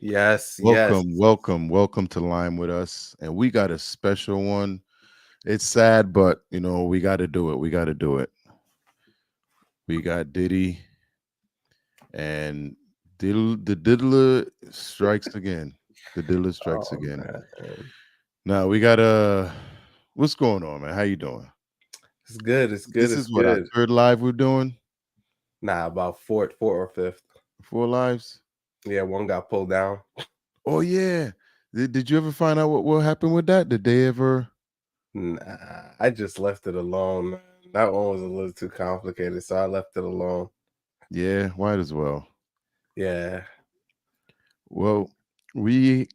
Yes, yes. Welcome to Lime with us. And we got a special one. It's sad, but we got to do it. We got to do it. We got Diddy and the Diddler strikes again. The Diddler strikes Oh again. man, Now we got what's going on, man? How you doing? it's good. It's good. This It's is what our good. third live we're doing. Nah, about four or fifth. 4 lives. Yeah, one got pulled down. Oh yeah. Did you ever find out what happened with that? Did they ever? Nah, I just left it alone. Man. That one was a little too complicated, so I left it alone. Yeah, might as well. Yeah. Well, we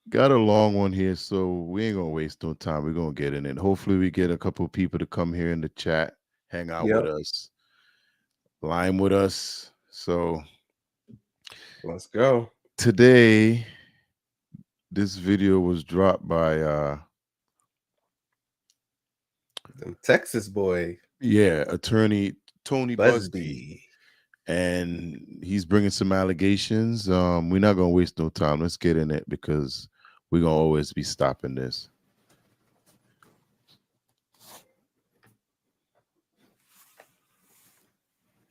got a long one here, so we ain't gonna waste no time. We're gonna get in it. Hopefully, we get a couple people to come here in the chat, hang out with Yep. us, lime with us. So Let's go. today, this video was dropped by Them Texas boy attorney Tony Buzbee, Buzbee. and he's bringing some allegations. We're not gonna waste no time. Let's get in it because we're gonna always be stopping this.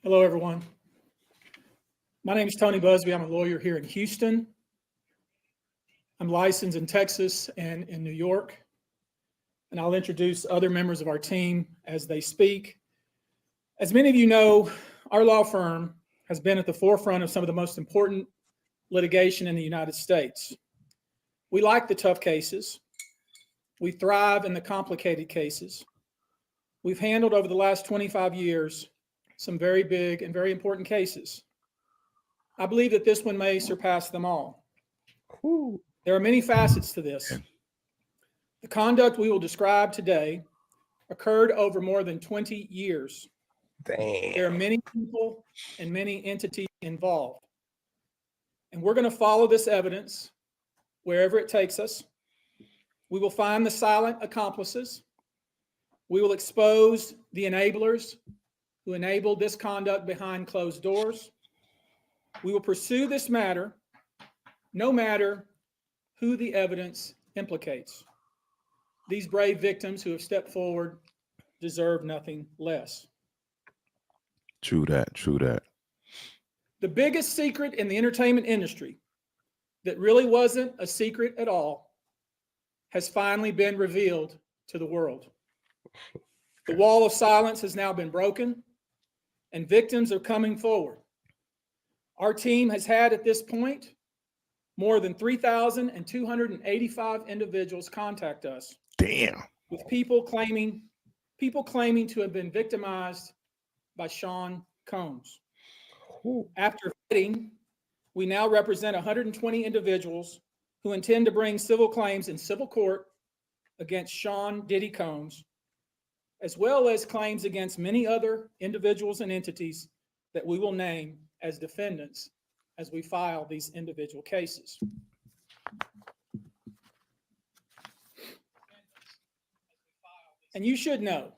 Hello, everyone. My name is Tony Buzbee. I'm a lawyer here in Houston. I'm licensed in Texas and in New York. And I'll introduce other members of our team as they speak. As many of you know, our law firm has been at the forefront of some of the most important litigation in the United States. We like the tough cases. We thrive in the complicated cases. We've handled over the last 25 years some very big and very important cases. I believe that this one may surpass them all. Whew. There are many facets to this. The conduct we will describe today occurred over more than 20 years. Damn. There are many people and many entities involved. And we're going to follow this evidence wherever it takes us. We will find the silent accomplices. We will expose the enablers who enabled this conduct behind closed doors. We will pursue this matter no matter who the evidence implicates. These brave victims who have stepped forward deserve nothing less. True that. True that. The biggest secret in the entertainment industry that really wasn't a secret at all has finally been revealed to the world. The wall of silence has now been broken, and victims are coming forward. Our team has had at this point more than 3,285 individuals contact us. Damn. With people claiming to have been victimized by Sean Combs. After vetting, we now represent 120 individuals who intend to bring civil claims in civil court against Sean Diddy Combs, as well as claims against many other individuals and entities that we will name as defendants as we file these individual cases. And you should know,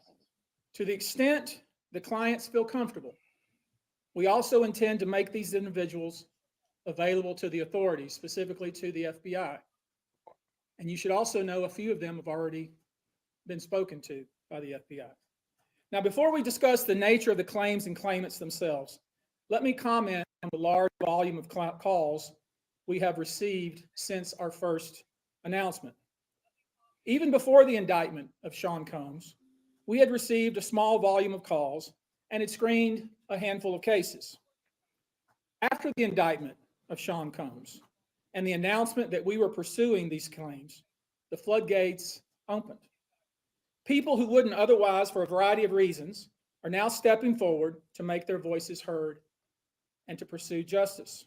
to the extent the clients feel comfortable, we also intend to make these individuals available to the authorities, specifically to the FBI. And you should also know a few of them have already been spoken to by the FBI. Now, before we discuss the nature of the claims and claimants themselves, let me comment on the large volume of calls we have received since our first announcement. Even before the indictment of Sean Combs, we had received a small volume of calls and had screened a handful of cases. After the indictment of Sean Combs and the announcement that we were pursuing these claims, the floodgates opened. People who wouldn't otherwise, for a variety of reasons, are now stepping forward to make their voices heard and to pursue justice.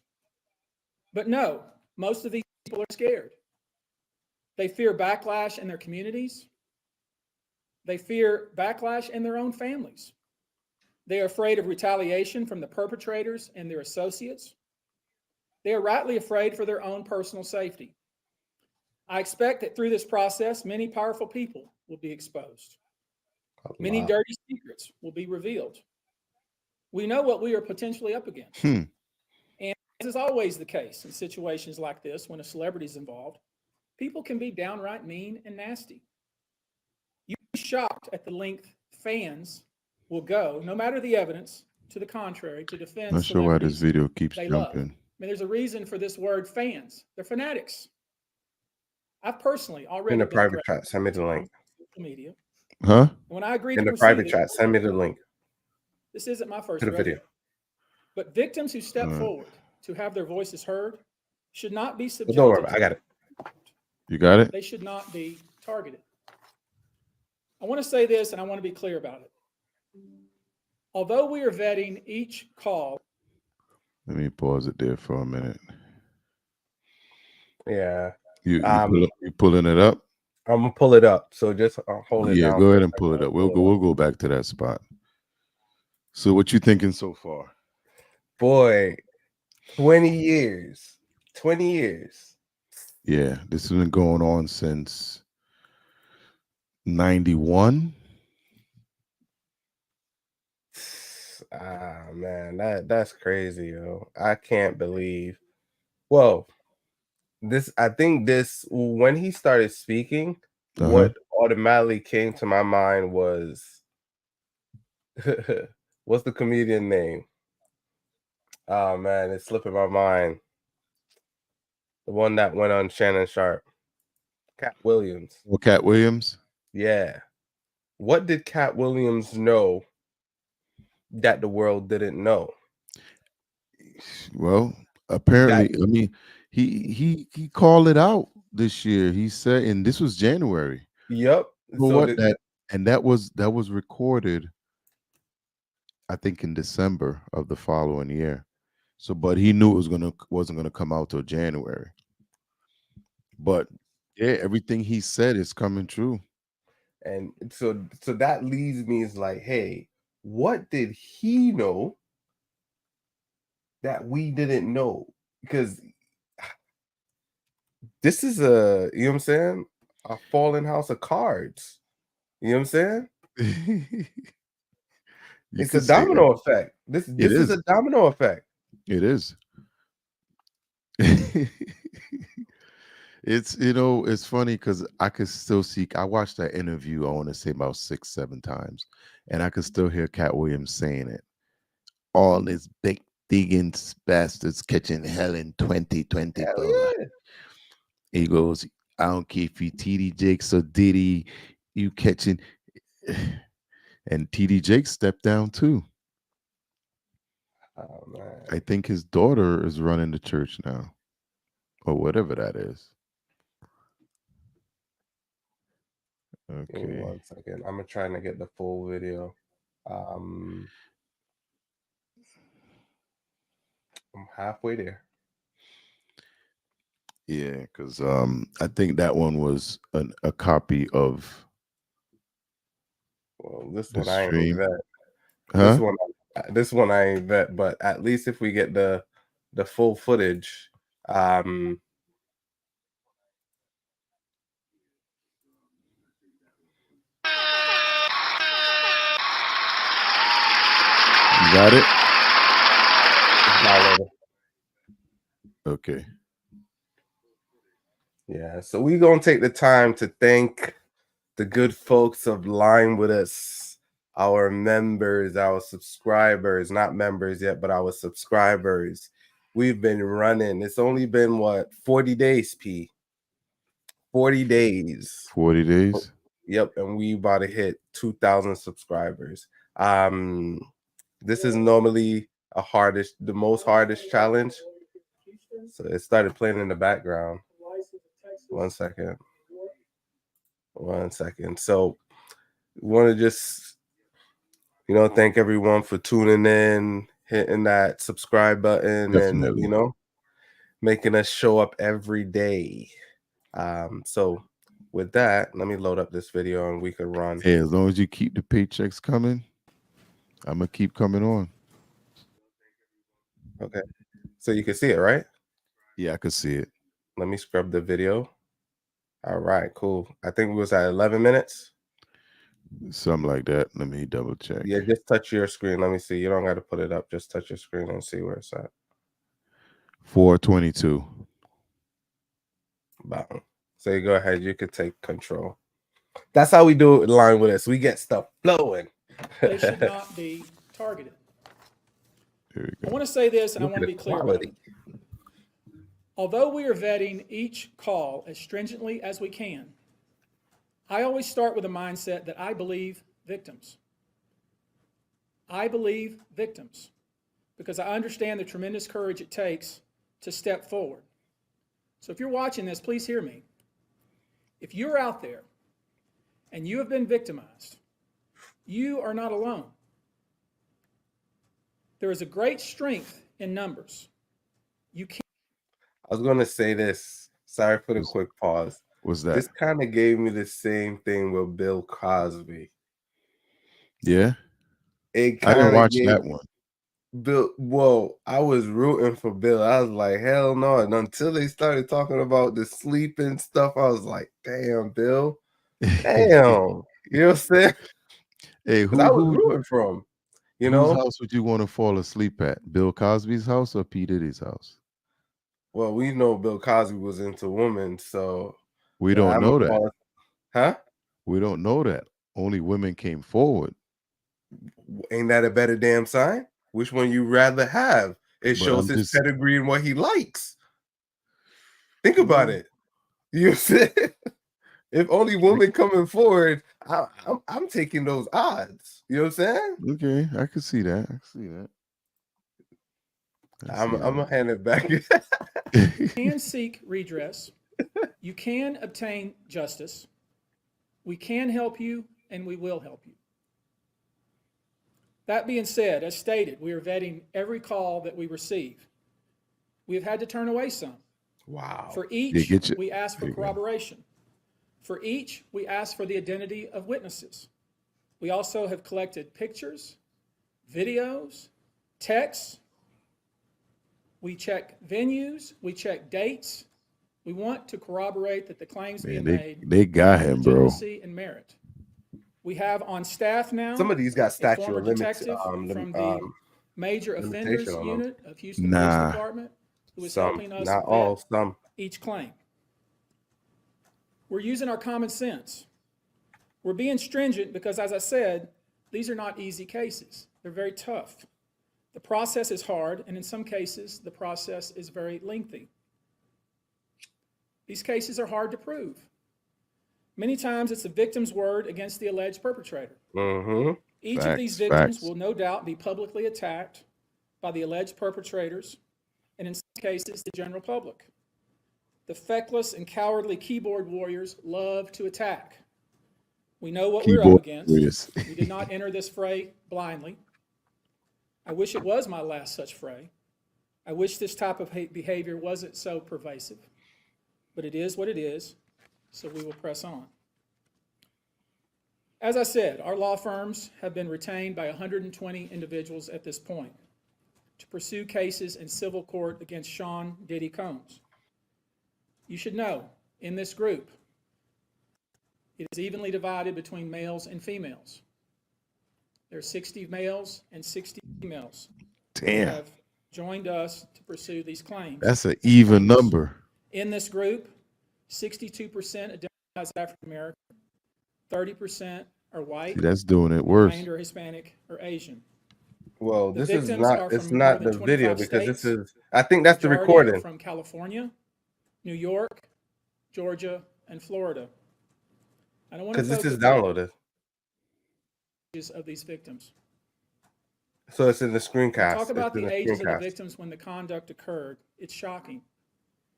But no, most of these people are scared. They fear backlash in their communities. They fear backlash in their own families. They are afraid of retaliation from the perpetrators and their associates. They are rightly afraid for their own personal safety. I expect that through this process, many powerful people will be exposed. Many dirty secrets will be revealed. We know what we are potentially up against. And As is always the case in situations like this when a celebrity is involved, people can be downright mean and nasty. You'd be shocked at the length fans will go, no matter the evidence to the contrary, to defend Not sure why this celebrities video keeps they love. jumping. I mean, there's a reason for this word fans. They're fanatics. I've personally In already the been private threatened chat, send me the on link. social media. Huh? And when I agreed In to the private proceed, chat, send me the link this isn't my to first the rodeo. video. But victims who step All right. forward to have their voices heard should not be But don't worry, subjected I got it. You got it? They should not be targeted. I want to say this, and I want to be clear about it. Although we are vetting each call, Let me pause it there for a minute. Yeah. You pulling it up? I'm gonna pull it up. So just hold it Yeah, down. go for ahead a and pull second. it up. We'll go back to that spot. So what you thinking so far? Boy, 20 years. 20 years. Yeah, this has been going on since 91. Ah man, that's crazy, yo. I can't believe. Well, I think this when he started speaking, what automatically came to my mind was what's the comedian name? Oh man, it's slipping my mind. The one that went on Shannon Sharp. Cat Williams. Well, Cat Williams. Yeah. What did Cat Williams know that the world didn't know? Well, apparently, I mean, he called it out this year. He said, and this was January. Yep. Well, So what that was recorded, I think, in December of the following year. So, but he knew it wasn't gonna come out till January. But yeah, everything he said is coming true. and so that leads me is like, hey, what did he know that we didn't know? Because this is you know what I'm saying? A fallen house of cards. You know what I'm saying? You It's a could say that. domino effect. This It is is. a domino effect. It is. It's it's funny because I could still see. I watched that interview. I want to say about 6, 7 times, and I could still hear Cat Williams saying it. All these big digging bastards catching hell in Hell 2024. yeah. He goes, I don't care if you TD Jakes or Diddy, you catching. And TD Jakes stepped down too. Oh man. I think his daughter is running the church now, or whatever that is. Give me Okay. 1 second. I'm trying to get the full video. I'm halfway there. Yeah, because I think that one was a copy of Well, this the one I ain't stream. vet. Huh? This one I ain't vet, but at least if we get the full footage, You got it? download it. Okay. Yeah, so we gonna take the time to thank the good folks of Line with Us, our members, our subscribers, not members yet, but our subscribers. We've been running. It's only been what 40 days, P. 40 days. 40 days. Yep, and we about to hit 2,000 subscribers. This is normally the most hardest challenge. So it started playing in the background. 1 second. 1 second. So want to just thank everyone for tuning in, hitting that subscribe button, and Definitely. making us show up every day. So with that, let me load up this video and we could run. Hey, as long as you keep the paychecks coming, I'm gonna keep coming on. Okay, so you can see it, right? Yeah, I could see it. Let me scrub the video. All right, cool. I think we was at 11 minutes. Something like that. Let me double check. Yeah, just touch your screen. Let me see. You don't got to put it up. Just touch your screen and see where it's at. 422. Wow. So you go ahead, you could take control. That's how we do it in line with us. We get stuff flowing. They should not be targeted. Here we I go. want to say this, and Look I want at to the be clear about quality. it. Although we are vetting each call as stringently as we can, I always start with a mindset that I believe victims. I believe victims because I understand the tremendous courage it takes to step forward. So if you're watching this, please hear me. If you're out there and you have been victimized, you are not alone. There is a great strength in numbers. You can't. I was gonna say this. Sorry for the What's- quick pause. What's that? This kind of gave me the same thing with Bill Cosby. Yeah, It I didn't kind of watch gave that one. Bill. Whoa, I was rooting for Bill. I was like, hell no. And until they started talking about the sleeping stuff, I was like, damn, Bill. Damn. You know what I'm saying? Hey, Because I was rooting for him. You whose know? house would you want to fall asleep at? Bill Cosby's house or P. Diddy's house? Well, we know Bill Cosby was into women, so We don't I'm know gonna that. call it, huh? We don't know that. Only women came forward. Ain't that a better damn sign? Which one you rather have? It But shows I'm his just pedigree and what he likes. Think about it. You said if only women coming forward, I'm taking those odds. You know what I'm saying? okay. I can see that. I can see that. I'm gonna hand it back. can seek redress. You can obtain justice. We can help you, and we will help you. That being said, as stated, we are vetting every call that we receive. We have had to turn away some. Wow. For Yeah, each, get you. we ask for There you go. corroboration. For each, we ask for the identity of witnesses. We also have collected pictures, videos, texts. We check venues. We check dates. We want to corroborate that the claims Man, being made they got have him, bro. legitimacy and merit. We have on staff now Some of these got a statute former of limits. detective from the Major Offenders limitation on them. Unit of Houston Police Nah. Department who is Some, helping us not vet all, some. each claim. We're using our common sense. We're being stringent because, as I said, these are not easy cases. They're very tough. The process is hard, and in some cases, the process is very lengthy. These cases are hard to prove. Many times, it's the victim's word against the alleged perpetrator. Mm-hmm. Each of these victims will no doubt be publicly attacked by the alleged perpetrators, and in some cases, the general public. The feckless and cowardly keyboard warriors love to attack. We know what we're up against. Warriors. We did not enter this fray blindly. I wish it was my last such fray. I wish this type of behavior wasn't so pervasive, but it is what it is, so we will press on. As I said, our law firms have been retained by 120 individuals at this point to pursue cases in civil court against Sean Diddy Combs. You should know, in this group, it is evenly divided between males and females. There are 60 males and 60 females who Damn. have joined us to pursue these claims. That's an even number. In this group, 62% identify as African American, 30% are white, See, that's doing it worse. remainder Hispanic or Asian. Well, The this is victims are not. It's from not more the than video 25 because this states. is. I think that's the Majority are recording. from California, New York, Georgia, and Florida. I don't want to Because this focus is downloaded, of these victims. so it's in the When we screencast. talk about It's in the the ages of the screencast. victims when the conduct occurred. It's shocking.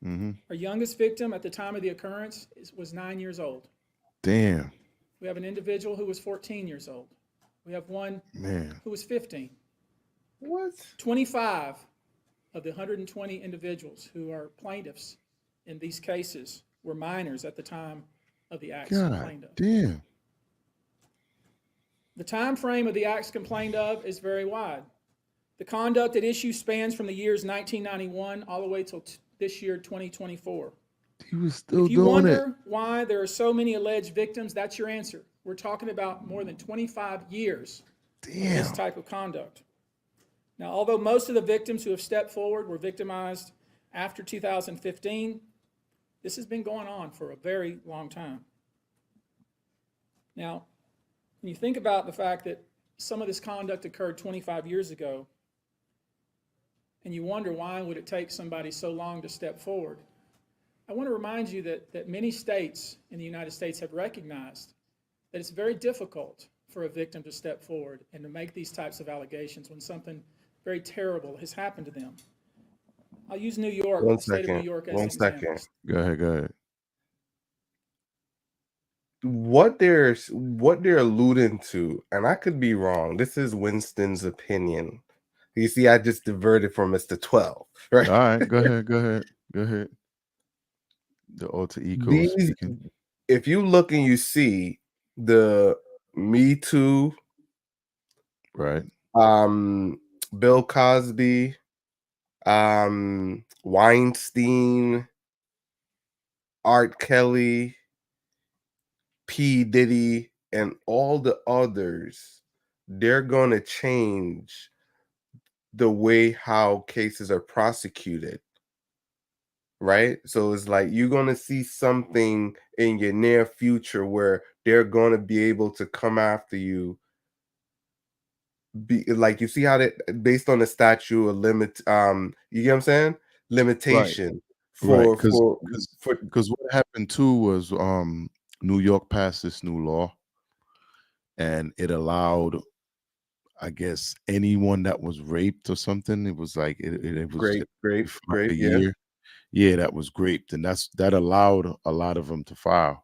Mm-hmm. Our youngest victim at the time of the occurrence was 9 years old. Damn, We have an individual who was 14 years old. We have one man. who was 15. What? 25 of the 120 individuals who are plaintiffs in these cases were minors at the time of the acts God complained of. damn. The time frame of the acts complained of is very wide. The conduct at issue spans from the years 1991 all the way till this year, 2024. He was still If you doing wonder why there are so many alleged victims, that's your answer. We're talking about more than 25 years it. of this Damn. type of conduct. Now, although most of the victims who have stepped forward were victimized after 2015, this has been going on for a very long time. Now, when you think about the fact that some of this conduct occurred 25 years ago, and you wonder why would it take somebody so long to step forward, I want to remind you that many states in the United States have recognized that it's very difficult for a victim to step forward and to make these types of allegations when something very terrible has happened to them. I'll use New York, One the state of New second. York, as One an example. second. Go ahead. Go ahead. What they're alluding to, and I could be wrong. This is Winston's opinion. You see, I just diverted from Mr. 12, right? All right. Go ahead. Go ahead. Go ahead. The alter ego These, speaking. if you look and you see the Me Too, Right. Bill Cosby, Weinstein, Art Kelly, P. Diddy, and all the others, they're going to change the way how cases are prosecuted, right? So it's like you're going to see something in your near future where they're going to be able to come after you. Be like, you see how that based on the statute of limit, you get what I'm saying? Limitation Right. for Because what happened too was New York passed this new law, and it allowed, I guess, anyone that was raped or something. It was like it was great, a yeah. year. Yeah, that was raped, and that allowed a lot of them to file.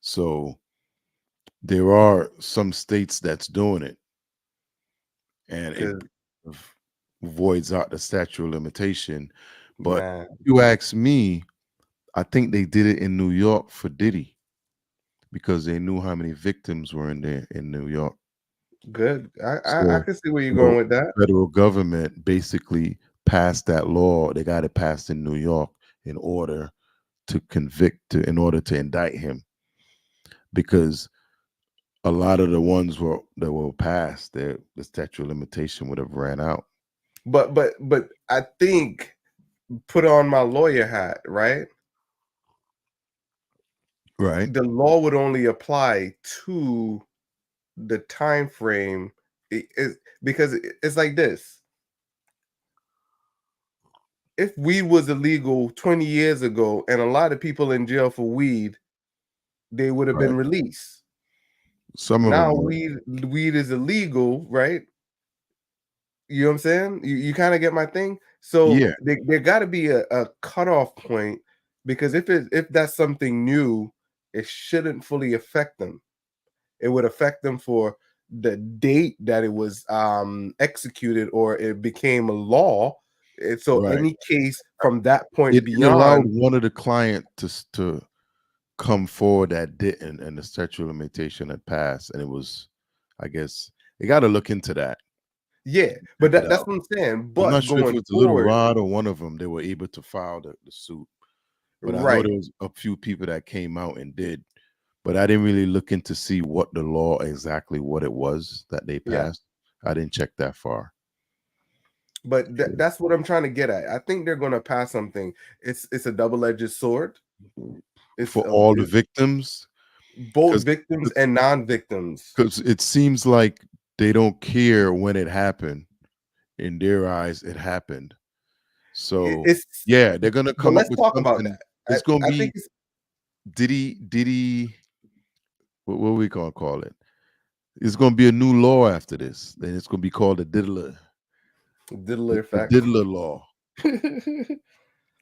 So there are some states that's doing it, and it voids out the statute of limitation. But Man, if you ask me, I think they did it in New York for Diddy because they knew how many victims were in there in New York. good. I So, can see where you're so going with that. the federal government basically passed that law. They got it passed in New York in order to in order to indict him, because a lot of the ones that were passed, the statute of limitation would have ran out. But I think, put on my lawyer hat, right? Right. The law would only apply to the time frame, because it's like this. If weed was illegal 20 years ago and a lot of people in jail for weed, they would have been Right. released. Some of Now them were. weed is illegal, right? You know what I'm saying? You kind of get my thing. So Yeah. there got to be a cutoff point, because if that's something new, it shouldn't fully affect them. It would affect them for the date that it was executed or it became a law. And so Right. any case from that point It allowed beyond, one of the client to come forward that didn't, and the statute of limitation had passed, and it was, I guess, they got to look into that. yeah. But Check it that's out. what I'm saying. I'm not But sure if it going was a Little forward, Rod or one of them. They were able to file the suit, but I know right? there was a few people that came out and did. But I didn't really look into see what the law exactly what it was that they Yeah. passed. I didn't check that far. But that's what I'm trying to get at. I think they're going to pass something. It's a double-edged sword. For all the victims, Both victims and non-victims. because it seems like they don't care when it happened. In their eyes, it happened. So It's yeah, they're gonna But come up let's with talk about something. that. It's gonna I think be Diddy. What we gonna call it? It's gonna be a new law after this. Then it's gonna be called the Diddler Diddler the effect. Diddler law,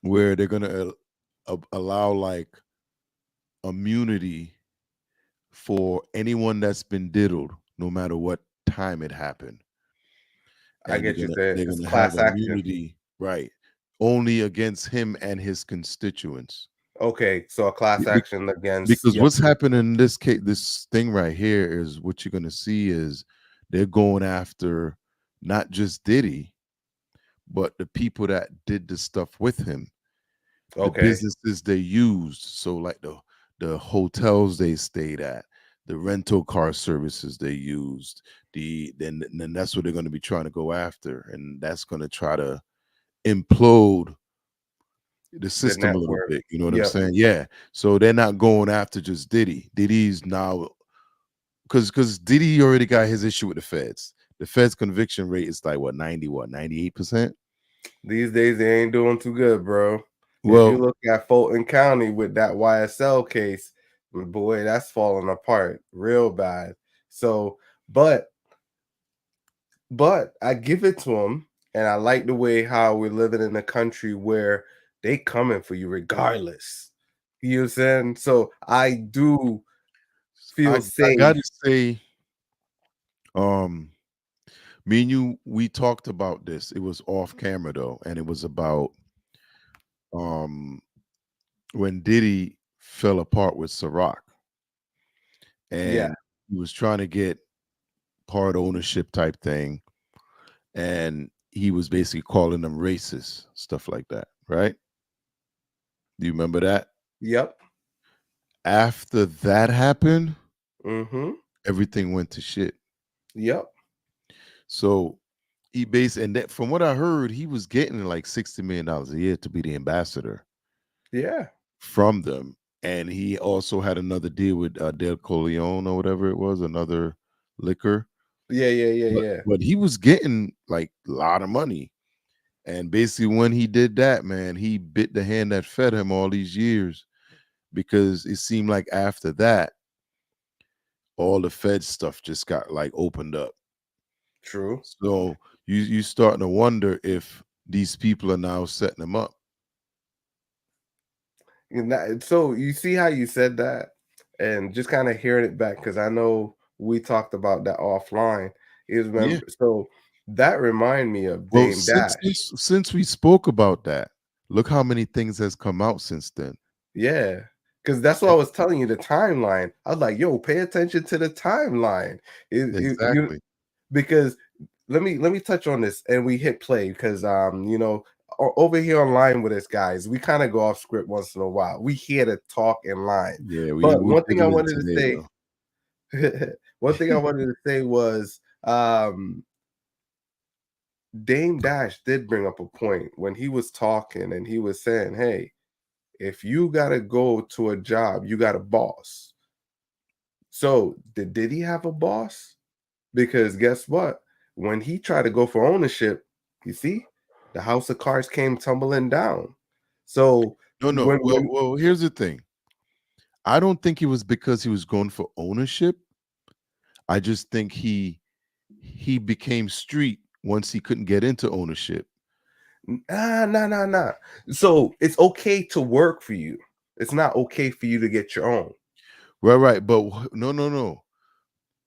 where they're gonna allow like immunity for anyone that's been diddled, no matter what time it happened. I And get you saying they're it's gonna have class action. immunity, right, only against him and his constituents. Okay, so a class Be- action against, Because yep. what's happening in this case, this thing right here is what you're gonna see is they're going after not just Diddy, but the people that did the stuff with him, the Okay, businesses they used. So like the hotels they stayed at, the rental car services they used, then that's what they're going to be trying to go after, and that's going to try to implode the The system a little network. bit. You know what I'm Yep. saying? Yeah. So they're not going after just Diddy. Diddy's now because Diddy already got his issue with the feds. The feds conviction rate is like what 98%. These days they ain't doing too good, bro. If you Well, look at Fulton County with that YSL case, boy, that's falling apart real bad. So, but I give it to them, and I like the way how we're living in a country where they coming for you regardless. You know what I'm saying? So I do feel I gotta safe. say, um, me and you, we talked about this. It was off camera though, and it was about um when Diddy fell apart with Ciroc, Yeah, and he was trying to get part ownership type thing, and he was basically calling them racist, stuff like that, right? Do you remember that? yep, After that happened, mm-hmm, everything went to shit. yep, So he based, and that, from what I heard, he was getting like $60 million a year to be the ambassador yeah, from them. And he also had another deal with Del Coleon or whatever it was, another liquor. yeah, yeah, yeah, But, yeah. but he was getting like a lot of money. And basically, when he did that, man, he bit the hand that fed him all these years because it seemed like after that, all the Fed stuff just got like opened up. True. So you starting to wonder if these people are now setting them up. So you see how you said that, and just kind of hearing it back because I know we talked about that offline. Is Yeah. remember so that remind me of Well, Dame since Dash. since we spoke about that, look how many things has come out since then. Yeah, because that's what I was telling you, the timeline. I was like, yo, pay attention to the timeline. You Exactly. because let me touch on this and we hit play because over here online with us guys, we kind of go off script once in a while. We here to talk in line. Yeah, But we one thing I digging in wanted to today say, though. one thing I wanted to say was Dame Dash did bring up a point when he was talking and he was saying, hey, if you gotta go to a job, you got a boss. So did he have a boss? Because guess what? When he tried to go for ownership, you see, the house of cards came tumbling down. So No, no. Well, when well, here's the thing. I don't think it was because he was going for ownership. I just think he became street once he couldn't get into ownership. nah. So it's okay to work for you. It's not okay for you to get your own. Right, right. But no, no, no.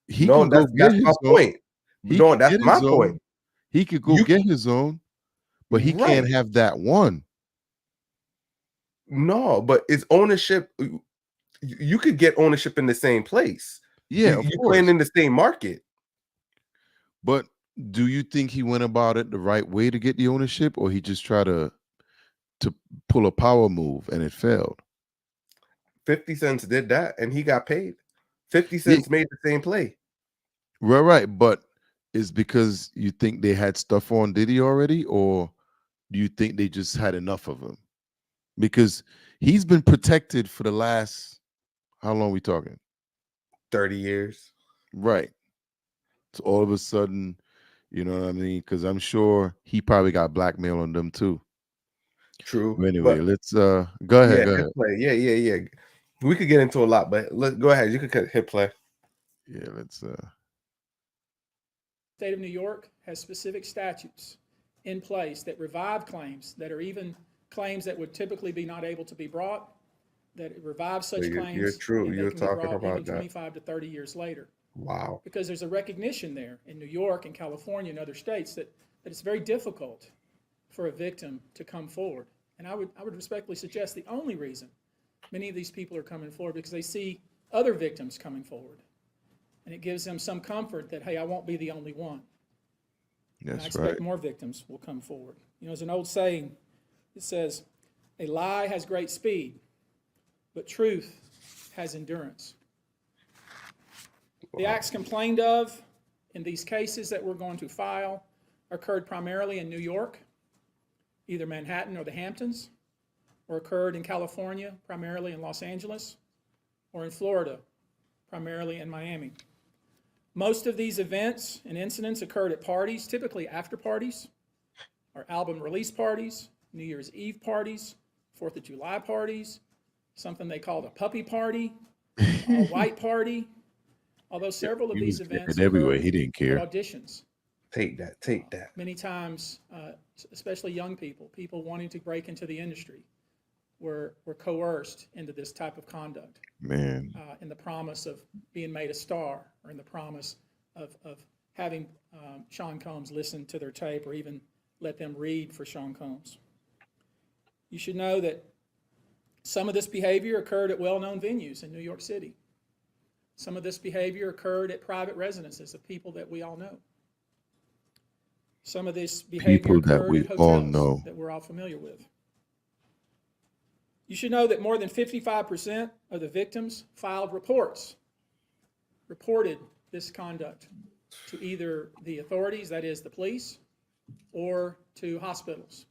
He No, can go get that's my his own. point. He No, could that's get my his point. own. He could go You get his own, but he can't right. have that one. No, but it's ownership. You could get ownership in the same place. Yeah, of You're playing course. in the same market. But do you think he went about it the right way to get the ownership, or he just tried to pull a power move and it failed? 50 Cents did that and he got paid. 50 Yeah, Cents made the same play. right, right. But is because you think they had stuff on Diddy already, or do you think they just had enough of him? Because he's been protected for the last how long we talking? 30 years. Right. So all of a sudden, you know what I mean? Because I'm sure he probably got blackmail on them too. True. But anyway, But let's go ahead, yeah, go hit ahead. play. Yeah. We could get into a lot, but let's go ahead. You could hit play. Yeah, let's State of New York has specific statutes in place that revive claims that are even claims that would typically be not able to be brought, that revive So such you're claims, true. and they You're can be talking brought even about that. 25 to 30 years later. Wow. Because there's a recognition there in New York and California and other states that it's very difficult for a victim to come forward. And I would respectfully suggest the only reason many of these people are coming forward because they see other victims coming forward. And it gives them some comfort that, hey, I won't be the only one. And I that's expect right. more victims will come forward. You know, there's an old saying, it says, a lie has great speed, but truth has endurance. The acts complained of in these cases that we're going to file occurred primarily in New York. either Manhattan or the Hamptons, or occurred in California, primarily in Los Angeles, or in Florida, primarily in Miami. Most of these events and incidents occurred at parties, typically after parties, or album release parties, New Year's Eve parties, 4th of July parties, something they called a puppy party, a white party, although several of He these was events getting everywhere. occurred He didn't at care. auditions. Take that. Take that. Many times, especially young people wanting to break into the industry, were coerced into this type of conduct Man, in the promise of being made a star, or in the promise of having Sean Combs listen to their tape, or even let them read for Sean Combs. You should know that some of this behavior occurred at well-known venues in New York City. Some of this behavior occurred at private residences of people that we all know. Some of this behavior people that occurred we at all hotels know. that we're all familiar with. You should know that more than 55% of the victims filed reports, reported this conduct to either the authorities, that is the police, or to hospitals.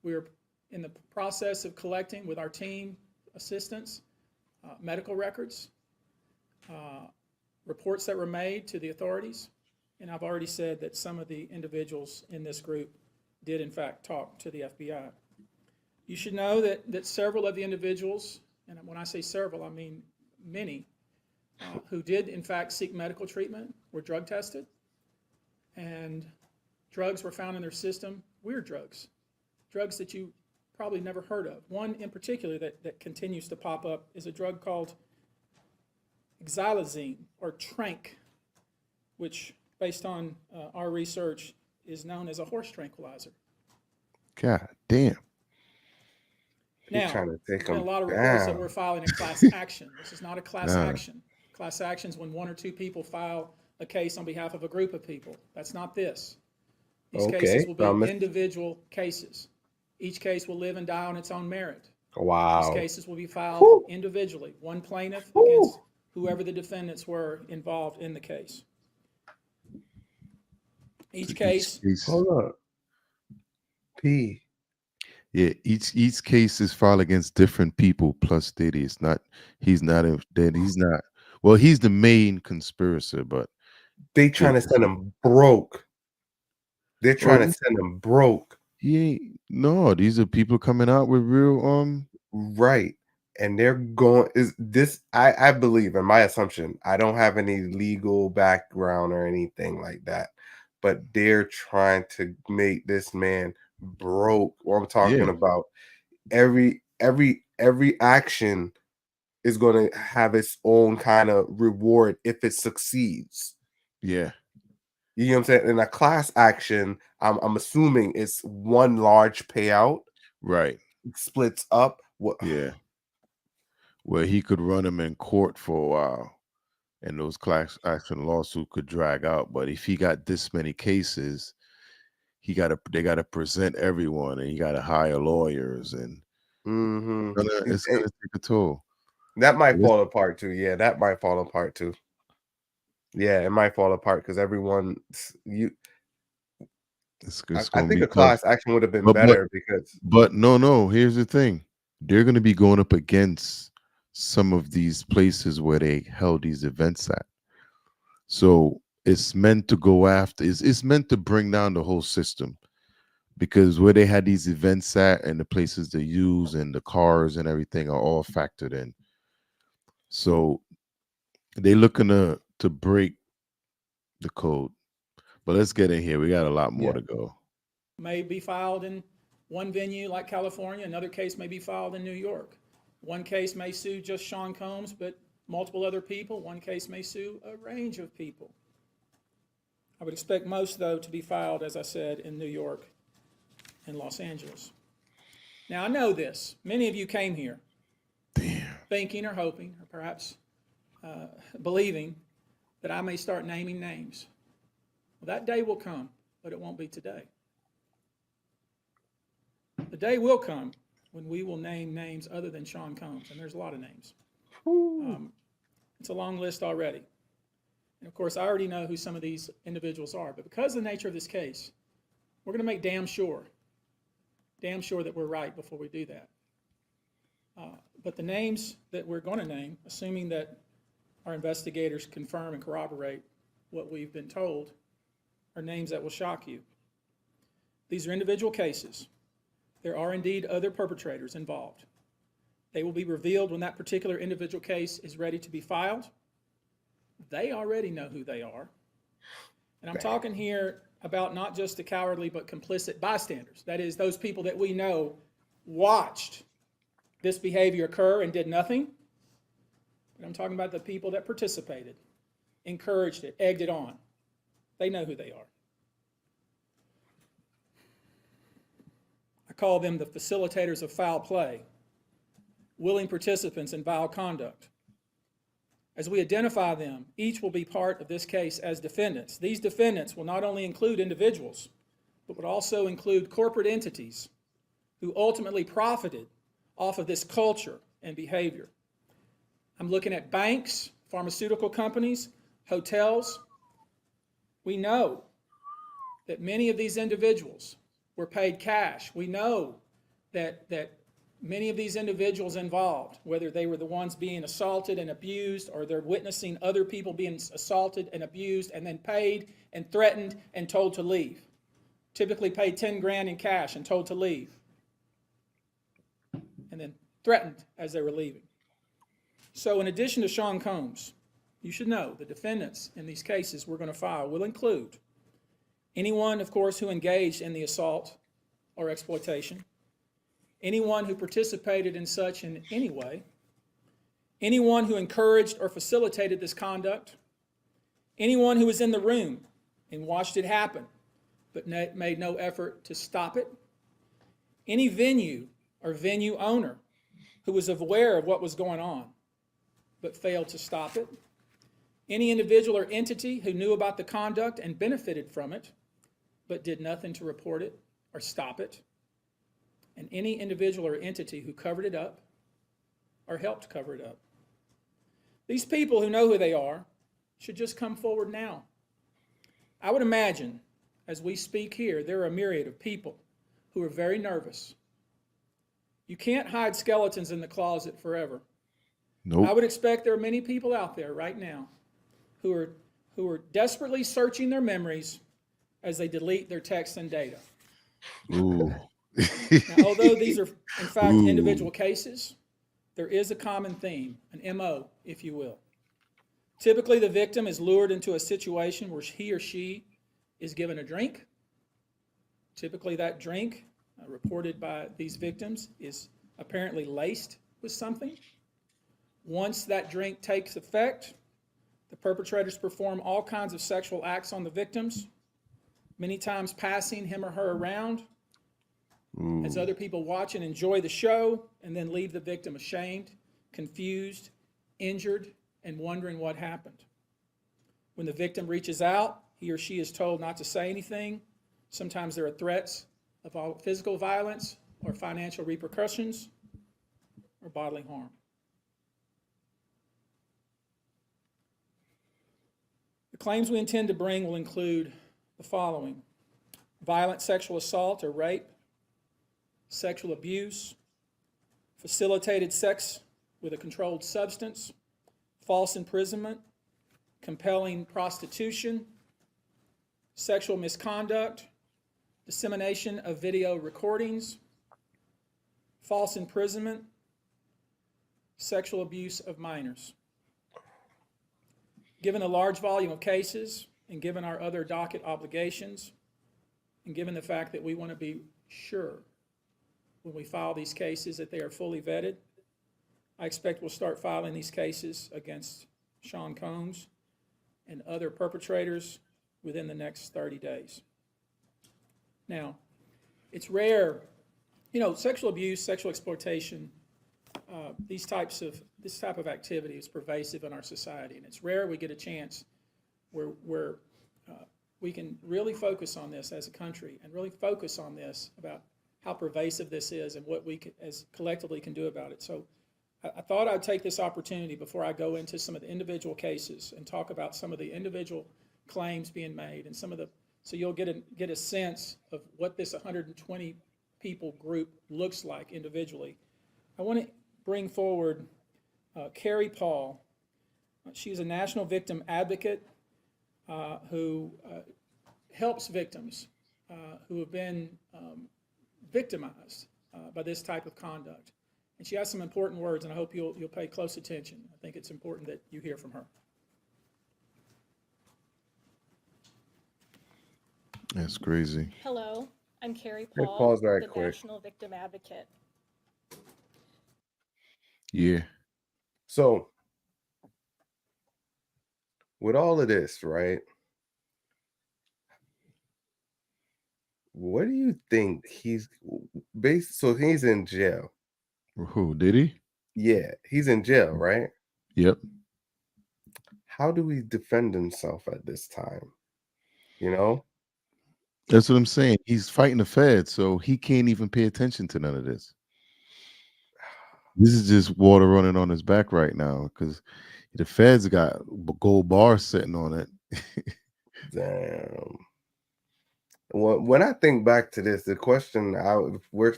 We are in the process of collecting with our team assistants, medical records, reports that were made to the authorities. And I've already said that some of the individuals in this group did in fact talk to the FBI. You should know that several of the individuals, and when I say several, I mean many, who did in fact seek medical treatment were drug tested, and drugs were found in their system, weird drugs that you probably never heard of. One in particular that continues to pop up is a drug called xylazine, or trank, which based on our research is known as a horse tranquilizer. God damn. Now, trying to there's take been a them lot of reports that down. we're filing a class action. This is not a class Nah. action. Class actions when one or two people file a case on behalf of a group of people. That's not this. These Okay, cases will so be individual cases. Each case will live and die on its own merit. These Wow. cases will be filed Whew. individually, one plaintiff Whew. against whoever the defendants were involved in the case. Each case, Hold up. P. Yeah, each case is filed against different people plus Diddy. It's not he's not well, he's the main conspirator, but They trying to send him broke. They're trying to send him broke. he ain't no, these are people coming out with real Right. And they're going is this I believe in my assumption. I don't have any legal background or anything like that. But they're trying to make this man broke. What I'm talking Yeah. about. Every action is going to have its own kind of reward if it succeeds. Yeah. You know what I'm saying? In a class action, I'm assuming it's one large payout, Right. splits up. Yeah. Where he could run him in court for a while, and those class action lawsuit could drag out. But if he got this many cases, they gotta present everyone, and he gotta hire lawyers, and it's gonna take a toll. That might fall apart too. Yeah, that might fall apart too. Yeah, it might fall apart because everyone I think a class action would have been better because. But no. Here's the thing: they're going to be going up against some of these places where they held these events at. So it's meant to go after. It's meant to bring down the whole system, because where they had these events at and the places they use and the cars and everything are all factored in. So they're looking to break the code. But let's get in here. We got a lot more to go. May be filed in one venue like California. Another case may be filed in New York. One case may sue just Sean Combs, but multiple other people. One case may sue a range of people. I would expect most, though, to be filed, as I said, in New York and Los Angeles. Now, I know this. Many of you came here thinking or hoping or perhaps believing that I may start naming names. Well, that day will come, but it won't be today. The day will come when we will name names other than Sean Combs, and there's a lot of names. It's a long list already. And of course, I already know who some of these individuals are, but because of the nature of this case, we're going to make damn sure damn sure that we're right before we do that. But the names that we're going to name, assuming that our investigators confirm and corroborate what we've been told, are names that will shock you. These are individual cases. There are indeed other perpetrators involved. They will be revealed when that particular individual case is ready to be filed. They already know who they are. And I'm talking here about not just the cowardly but complicit bystanders. That is, those people that we know watched this behavior occur and did nothing. But I'm talking about the people that participated, encouraged it, egged it on. They know who they are. I call them the facilitators of foul play, willing participants in vile conduct. As we identify them, each will be part of this case as defendants. These defendants will not only include individuals, but would also include corporate entities who ultimately profited off of this culture and behavior. I'm looking at banks, pharmaceutical companies, hotels. We know that many of these individuals were paid cash. We know that many of these individuals involved, whether they were the ones being assaulted and abused, or they're witnessing other people being assaulted and abused and then paid and threatened and told to leave. Typically paid 10 grand in cash and told to leave. And then threatened as they were leaving. So in addition to Sean Combs, you should know the defendants in these cases we're going to file will include anyone, of course, who engaged in the assault or exploitation, anyone who participated in such in any way, anyone who encouraged or facilitated this conduct, anyone who was in the room and watched it happen but made no effort to stop it, any venue or venue owner who was aware of what was going on but failed to stop it, any individual or entity who knew about the conduct and benefited from it but did nothing to report it or stop it, and any individual or entity who covered it up or helped cover it up. These people who know who they are should just come forward now. I would imagine, as we speak here, there are a myriad of people who are very nervous. You can't hide skeletons in the closet forever. Nope. I would expect there are many people out there right now who are desperately searching their memories as they delete their texts and data. Ooh. Now, although these are, in fact, Ooh. individual cases, there is a common theme, an MO, if you will. Typically, the victim is lured into a situation where he or she is given a drink. Typically, that drink, reported by these victims, is apparently laced with something. Once that drink takes effect, the perpetrators perform all kinds of sexual acts on the victims, many times passing him or her around as other people watch and enjoy the show, and then leave the victim ashamed, confused, injured, and wondering what happened. When the victim reaches out, he or she is told not to say anything. Sometimes there are threats of physical violence or financial repercussions or bodily harm. The claims we intend to bring will include the following: violent sexual assault or rape, sexual abuse, facilitated sex with a controlled substance, false imprisonment, compelling prostitution, sexual misconduct, dissemination of video recordings, false imprisonment, sexual abuse of minors. Given the large volume of cases, and given our other docket obligations, and given the fact that we want to be sure when we file these cases that they are fully vetted, I expect we'll start filing these cases against Sean Combs and other perpetrators within the next 30 days. Now, it's rare, sexual abuse, sexual exploitation, this type of activity is pervasive in our society, and it's rare we get a chance where we can really focus on this as a country and really focus on this about how pervasive this is and what we as collectively can do about it. So I thought I'd take this opportunity before I go into some of the individual cases and talk about some of the individual claims being made and so you'll get a sense of what this 120 people group looks like individually. I want to bring forward Carrie Paul. She's a national victim advocate who helps victims who have been victimized by this type of conduct. And she has some important words, and I hope you'll pay close attention. I think it's important that you hear from her. That's crazy. Hello, I'm Carrie Hey, Paul, pause right the quick. National Victim Advocate. Yeah. So, with all of this, right? What do you think he's based? So he's in jail. Who did he? Yeah, he's in jail, right? Yep. How do he defend himself at this time? You know? That's what I'm saying. He's fighting the Fed, so he can't even pay attention to none of this. This is just water running on his back right now because the Fed's got gold bars sitting on it. Damn. Well, when I think back to this, the question,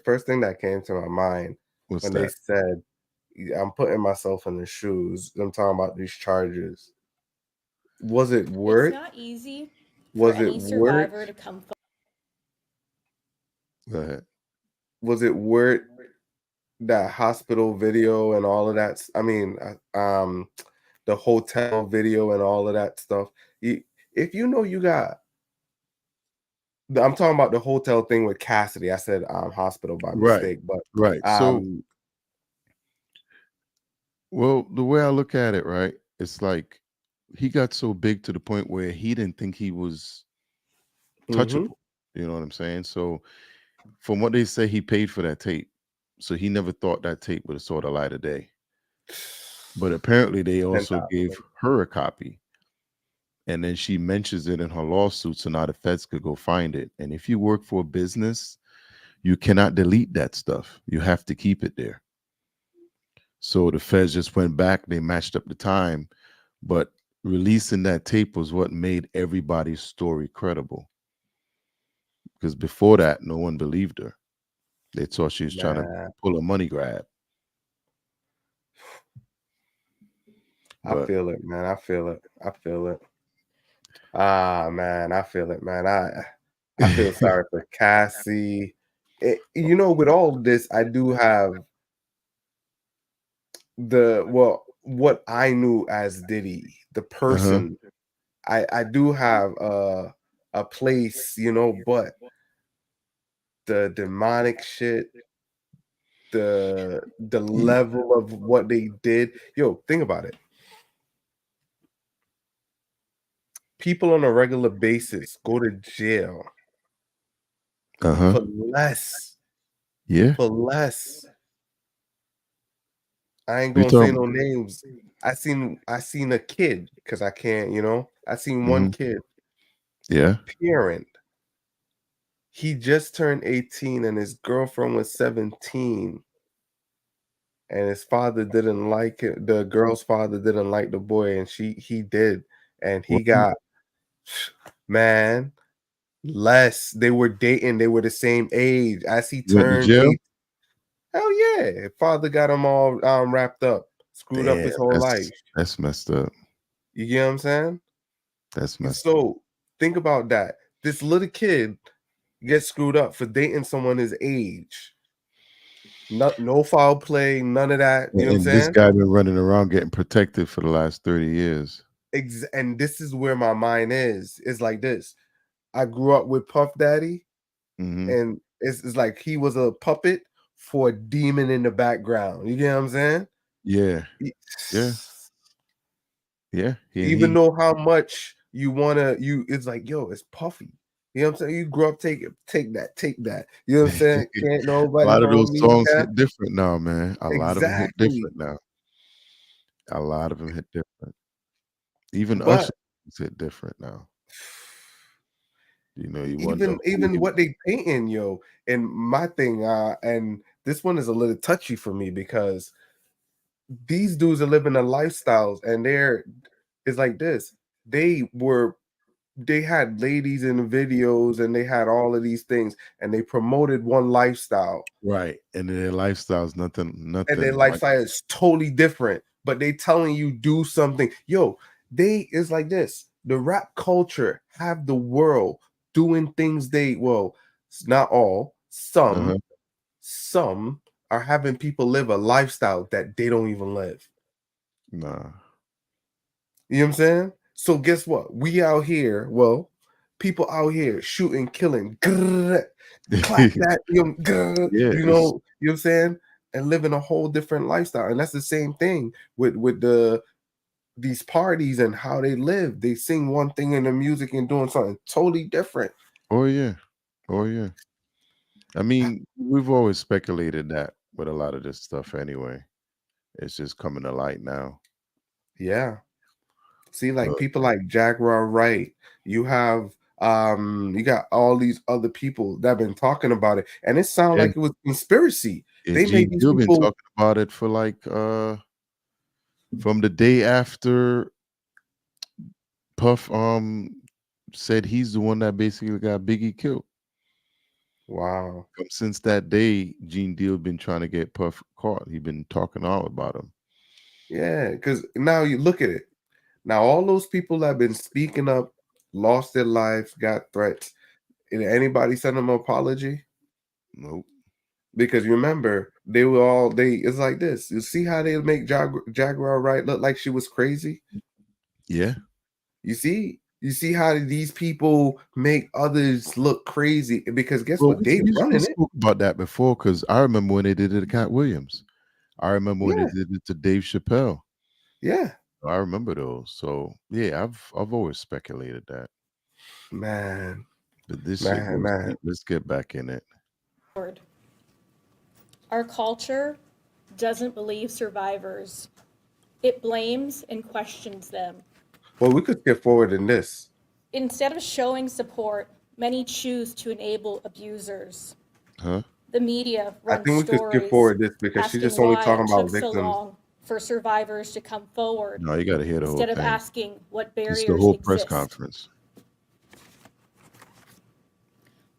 first thing that came to my mind What's when they that? said, I'm putting myself in the shoes, I'm talking about these charges. Was it It's worth? not easy for Was it any survivor worth? to come forward. Go ahead. Was it worth that hospital video and all of that? I mean, the hotel video and all of that stuff. If you know you got, I'm talking about the hotel thing with Cassidy. I said hospital by Right. mistake, but Right. So, well, the way I look at it, right, it's like he got so big to the point where he didn't think he was touchable. You know what I'm saying? So, from what they say, he paid for that tape. So he never thought that tape would have saw the light of day. But apparently they also 10,000. gave her a copy. And then she mentions it in her lawsuit, so now the feds could go find it. And if you work for a business, you cannot delete that stuff. You have to keep it there. So the feds just went back, they matched up the time, but releasing that tape was what made everybody's story credible. Because before that, no one believed her. They thought she was trying to Man, pull a money grab. I But feel it, man. I feel it. I feel it. Ah, man, I feel it, man. I feel sorry for Cassie. You know, with all this, I do have what I knew as Diddy, the person. I do have a place, you know, but the demonic shit, the level of what they did. Yo, think about it. People on a regular basis go to jail for less. yeah. For less. I ain't You gonna say talking no names. I seen a kid because I can't, you know. I seen one kid, yeah. parent. He just turned 18 and his girlfriend was 17. And his father didn't like it. The girl's father didn't like the boy, and he did. And he got, man, less. They were dating, they were the same age. As he Went to turned jail? 18, hell yeah. Father got him all wrapped up, screwed up Damn, his whole life. that's messed up. You get what I'm saying? That's And messed up. so think about that. This little kid gets screwed up for dating someone his age. No foul play, none of that. You know what I'm And this saying? guy been running around getting protected for the last 30 years. And this is where my mind is. It's like this. I grew up with Puff Daddy, and it's like he was a puppet for a demon in the background. You get what I'm saying? Yeah. Yeah. Yeah. Even though how much you wanna, it's like, yo, it's Puffy. You know what I'm saying? You grew up, take that. You know what I'm saying? Can't a nobody lot of hold those me songs down. hit different now, man. A lot of them hit Exactly. different now. A lot of them hit different. Even But Usher hit different now. You know, you wonder even what they painting, yo, and my thing, and this one is a little touchy for me because these dudes are living their lifestyles, and it's like this. They were they had ladies in the videos and they had all of these things and they promoted one lifestyle Right. And their lifestyle's and nothing their like lifestyle is totally different, but they telling you do something. Yo, they is like this. The rap culture have the world doing things well, it's not all, uh-huh. some are having people live a lifestyle that they don't even live. Nah. You know what I'm saying? So guess what? We out here, people out here shooting, killing, grrr, clap that, grrr, Yeah, you know what I'm saying? And living a whole different lifestyle. And that's the same thing with these parties and how they live. They sing one thing in the music and doing something totally different. oh yeah. Oh yeah. I mean, we've always speculated that with a lot of this stuff anyway. It's just coming to light now. Yeah. See, like But people like Jaguar Wright, you got all these other people that have been talking about it, and it sounded yeah, like it was conspiracy. yeah, They made Gene these Deal been people, talking about it for like from the day after Puff said he's the one that basically got Biggie killed. wow. Since that day, Gene Deal been trying to get Puff caught. He been talking all about him. Yeah, because now you look at it. Now all those people that have been speaking up, lost their lives, got threats. Did anybody send them an apology? Nope. Because you remember, they it's like this. You see how they make Jaguar Wright look like she was crazy? Yeah. You see how these people make others look crazy because guess Well, what? They we running it. spoke about that before because I remember when they did it to Cat Williams. I remember when they Yeah, did it to Dave Chappelle. yeah, I remember those. So yeah, I've always speculated that. man, But this shit man, goes man. deep. Let's get back in it. Lord. Our culture doesn't believe survivors. It blames and questions them. Well, we could skip forward in this. Instead of showing support, many choose to enable abusers. Huh? The media I runs think we could skip stories forward this because she's asking just only why talking it about took so victims. long for survivors to come forward No, you got to hear the whole instead of thing. asking what It's the barriers whole press exist. conference.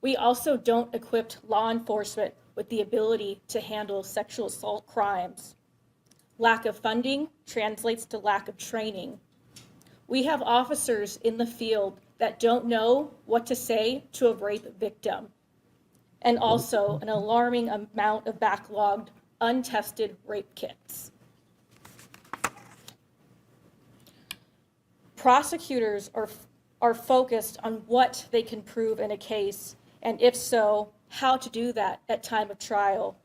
We also don't equip law enforcement with the ability to handle sexual assault crimes. Lack of funding translates to lack of training. We have officers in the field that don't know what to say to a rape victim, and also an alarming amount of backlogged, untested rape kits. Prosecutors are focused on what they can prove in a case, and if so, how to do that at time of trial.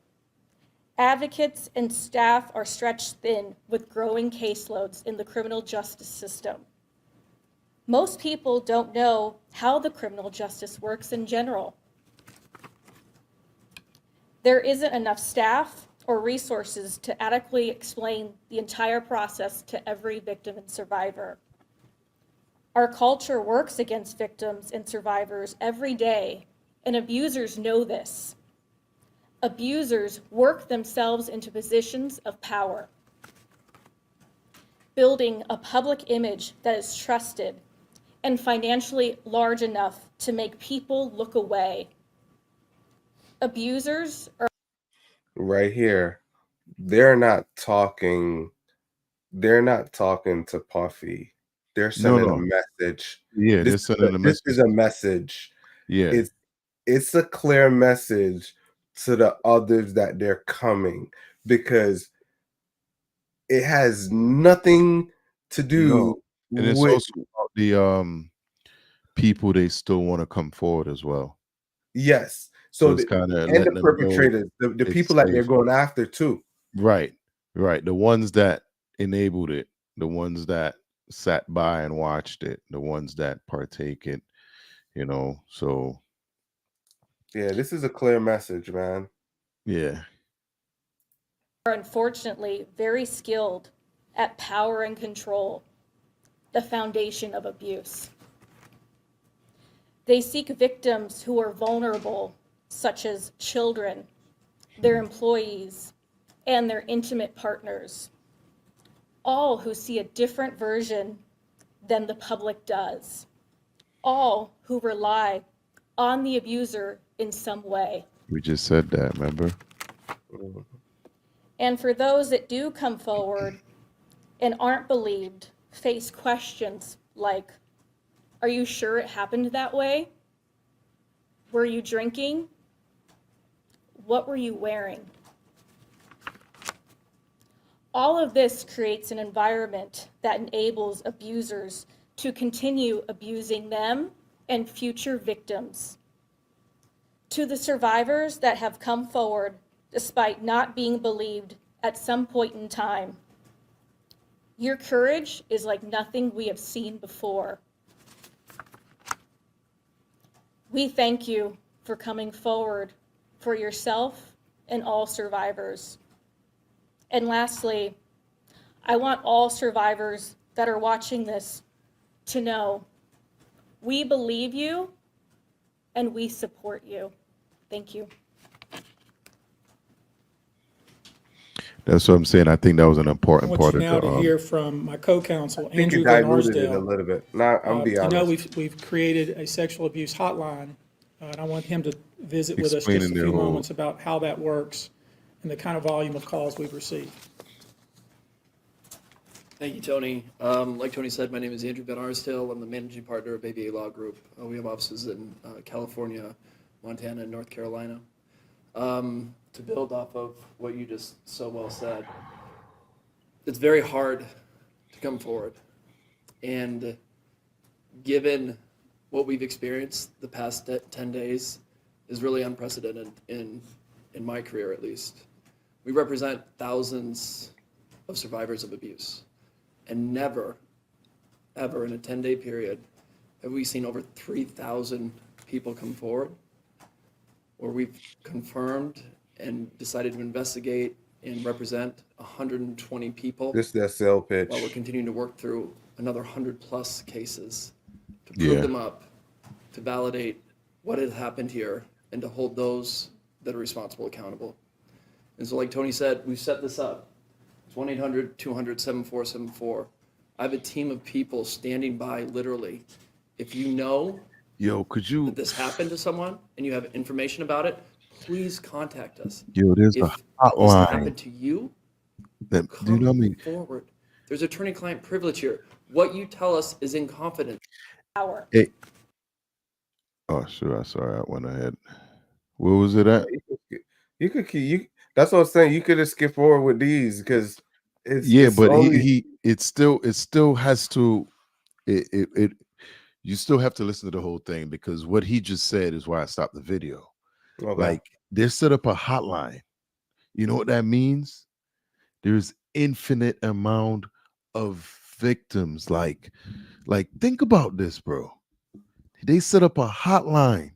Advocates and staff are stretched thin with growing caseloads in the criminal justice system. Most people don't know how the criminal justice works in general. There isn't enough staff or resources to adequately explain the entire process to every victim and survivor. Our culture works against victims and survivors every day, and abusers know this. Abusers work themselves into positions of power, building a public image that is trusted and financially large enough to make people look away. Abusers are Right here, they're not talking. They're not talking to Puffy. They're No, sending a no. message. Yeah, they're sending a This message. is a message. Yeah. It's a clear message to the others that they're coming because it has nothing to No. do And it's with, also about the people they still want to come forward as well. yes. So So it's kind of and the letting them know perpetrators, the it's people that they're safe. going after too. Right. Right. The ones that enabled it, the ones that sat by and watched it, the ones that partake it, So Yeah, this is a clear message, man. yeah. unfortunately very skilled at power and control, the foundation of abuse. They seek victims who are vulnerable, such as children, their employees, and their intimate partners, all who see a different version than the public does. all who rely on the abuser in some way. We just said that, remember? Mhm. And for those that do come forward and aren't believed, face questions like, are you sure it happened that way? Were you drinking? What were you wearing? All of this creates an environment that enables abusers to continue abusing them and future victims. To the survivors that have come forward despite not being believed at some point in time, your courage is like nothing we have seen before. We thank you for coming forward for yourself and all survivors. And lastly, I want all survivors that are watching this to know we believe you and we support you. Thank you. That's what I'm saying. I think that was an I important want part you of now the to hear from my co-counsel, I think Andrew it Van diluted it a Arsdale. little bit. Nah, I'm be I know honest. we've created a sexual abuse hotline, and I want him to visit with us just Explaining a their few whole- moments about how that works and the kind of volume of calls we've received. Thank you, Tony. Like Tony said, my name is Andrew Van Arsdale. I'm the managing partner of ABA Law Group. We have offices in California, Montana, and North Carolina. To build off of what you just so well said, it's very hard to come forward. And given what we've experienced the past 10 days is really unprecedented in my career, at least. We represent thousands of survivors of abuse. And never, ever in a 10-day period have we seen over 3,000 people come forward where we've confirmed and decided to investigate and represent 120 people This is their sale pitch. while we're continuing to work through another 100+ cases to prove Yeah. them up, to validate what had happened here, and to hold those that are responsible accountable. And so like Tony said, we've set this up. It's 1-800-200-7474. I have a team of people standing by literally. If you know Yo, could you? that this happened to someone and you have information about it, please contact us. Yo, there's a If this hotline. happened to you, That, do you know what I come mean? forward. There's attorney-client privilege here. What you tell us is in confidence. Power. Oh, sure. Sorry, I went ahead. Where was it at? You could keep you. That's what I'm saying. You could have skipped forward with these because it's But only, it still has to it you still have to listen to the whole thing, because what he just said is why I stopped the video. okay. Like, they set up a hotline. You know what that means? There's infinite amount of victims. Like think about this, bro. They set up a hotline,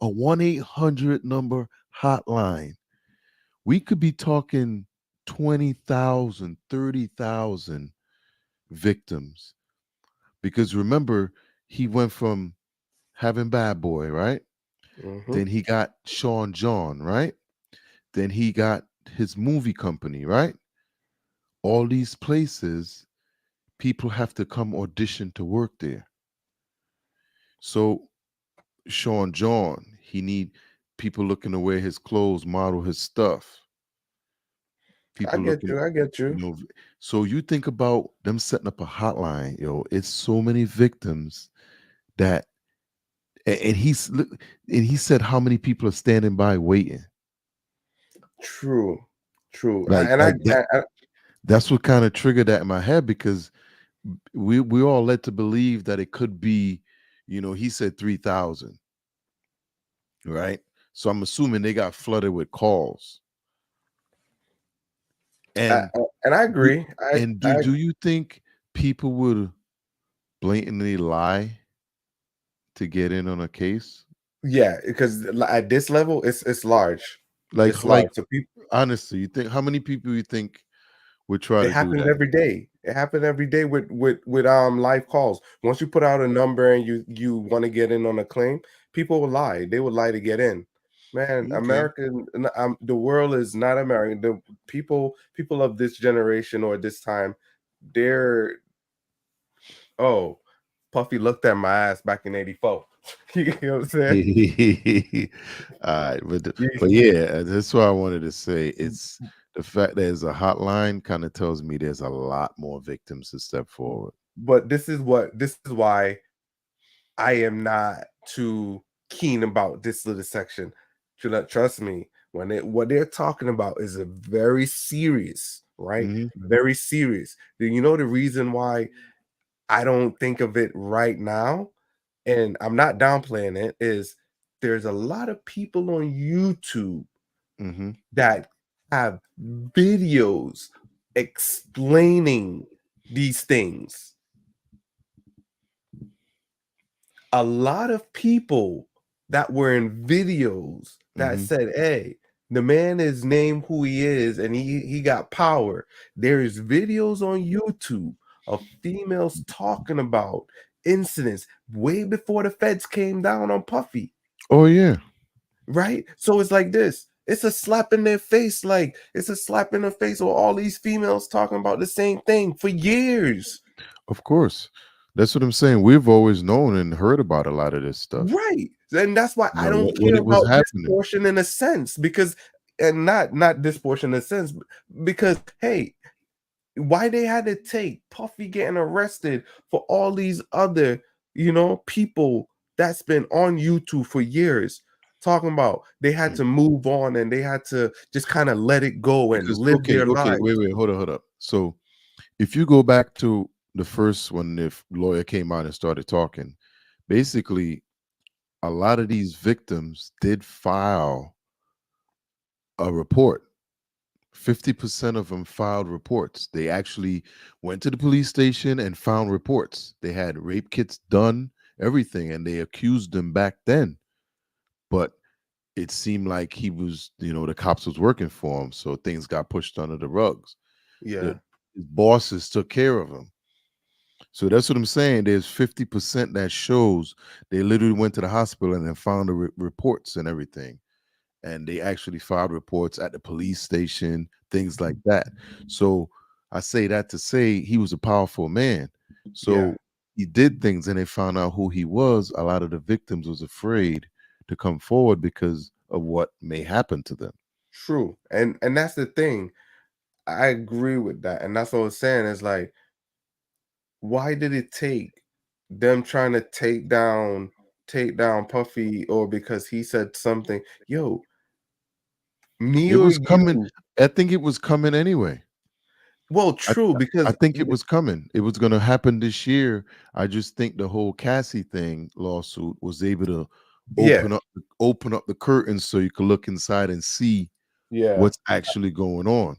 a 1-800 number hotline. We could be talking 20,000, 30,000 victims. Because remember, he went from having Bad Boy, right? Mhm. Then he got Sean John, right? Then he got his movie company, right? All these places, people have to come audition to work there. So Sean John, he need people looking to wear his clothes, model his stuff. I get looking, you. I get you. you know. So you think about them setting up a hotline, it's so many victims that, and he said how many people are standing by waiting. True. Like that's what kind of triggered that in my head, because we all led to believe that it could be, he said 3,000, right? So I'm assuming they got flooded with calls. And I agree. do you think people would blatantly lie to get in on a case? Yeah, because at this level, it's large. Like It's large. So people, honestly, you think how many people you think would try it to do happens that? every day. It happened every day with live calls. Once you put out a number and you want to get in on a claim, people will lie. They would lie to get in. Man, Okay. American, the world is not American. The people of this generation or this time, they're Puffy looked at my ass back in '84. You know what I'm saying? All right, Yeah. but yeah, that's what I wanted to say. It's the fact there's a hotline kind of tells me there's a lot more victims to step forward. But this is why I am not too keen about this little section. Trust me, what they're talking about is a very serious, right? Mhm. Very serious. Do you know the reason why I don't think of it right now? And I'm not downplaying it, is there's a lot of people on YouTube Mhm. that have videos explaining these things. A lot of people that were in videos that Mhm. said, hey, the man is named who he is and he got power. There is videos on YouTube of females talking about incidents way before the feds came down on Puffy, Oh yeah, right? So it's like this. It's a slap in their face, like it's a slap in the face of all these females talking about the same thing for years. of course. That's what I'm saying. We've always known and heard about a lot of this stuff. Right. And that's why You I know don't when care it was about this happening. portion in a sense, because and not this portion in a sense, because hey, why they had to take Puffy getting arrested for all these other, people that's been on YouTube for years talking about they had to move on and they had to just kind of let it go and Because live their okay, lives. wait, hold up. So if you go back to the first one, if lawyer came out and started talking, basically a lot of these victims did file a report. 50% of them filed reports. They actually went to the police station and found reports. They had rape kits done, everything, and they accused them back then. But it seemed like he was, the cops was working for him, so things got pushed under the rugs. Yeah, The his bosses took care of him. So that's what I'm saying. There's 50% that shows they literally went to the hospital and then found the reports and everything. And they actually filed reports at the police station, things like that. So I say that to say he was a powerful man. yeah. So he did things and they found out who he was. A lot of the victims was afraid to come forward because of what may happen to them. True. And that's the thing. I agree with that. And that's what I was saying. Is like, why did it take them trying to take down Puffy, or because he said something? Yo, me It or was coming. you? I think it was coming anyway. Well, I true, I because think it was coming. It was going to happen this year. I just think the whole Cassie thing lawsuit was able to yeah, open up the curtains so you could look inside and see yeah, what's actually going on.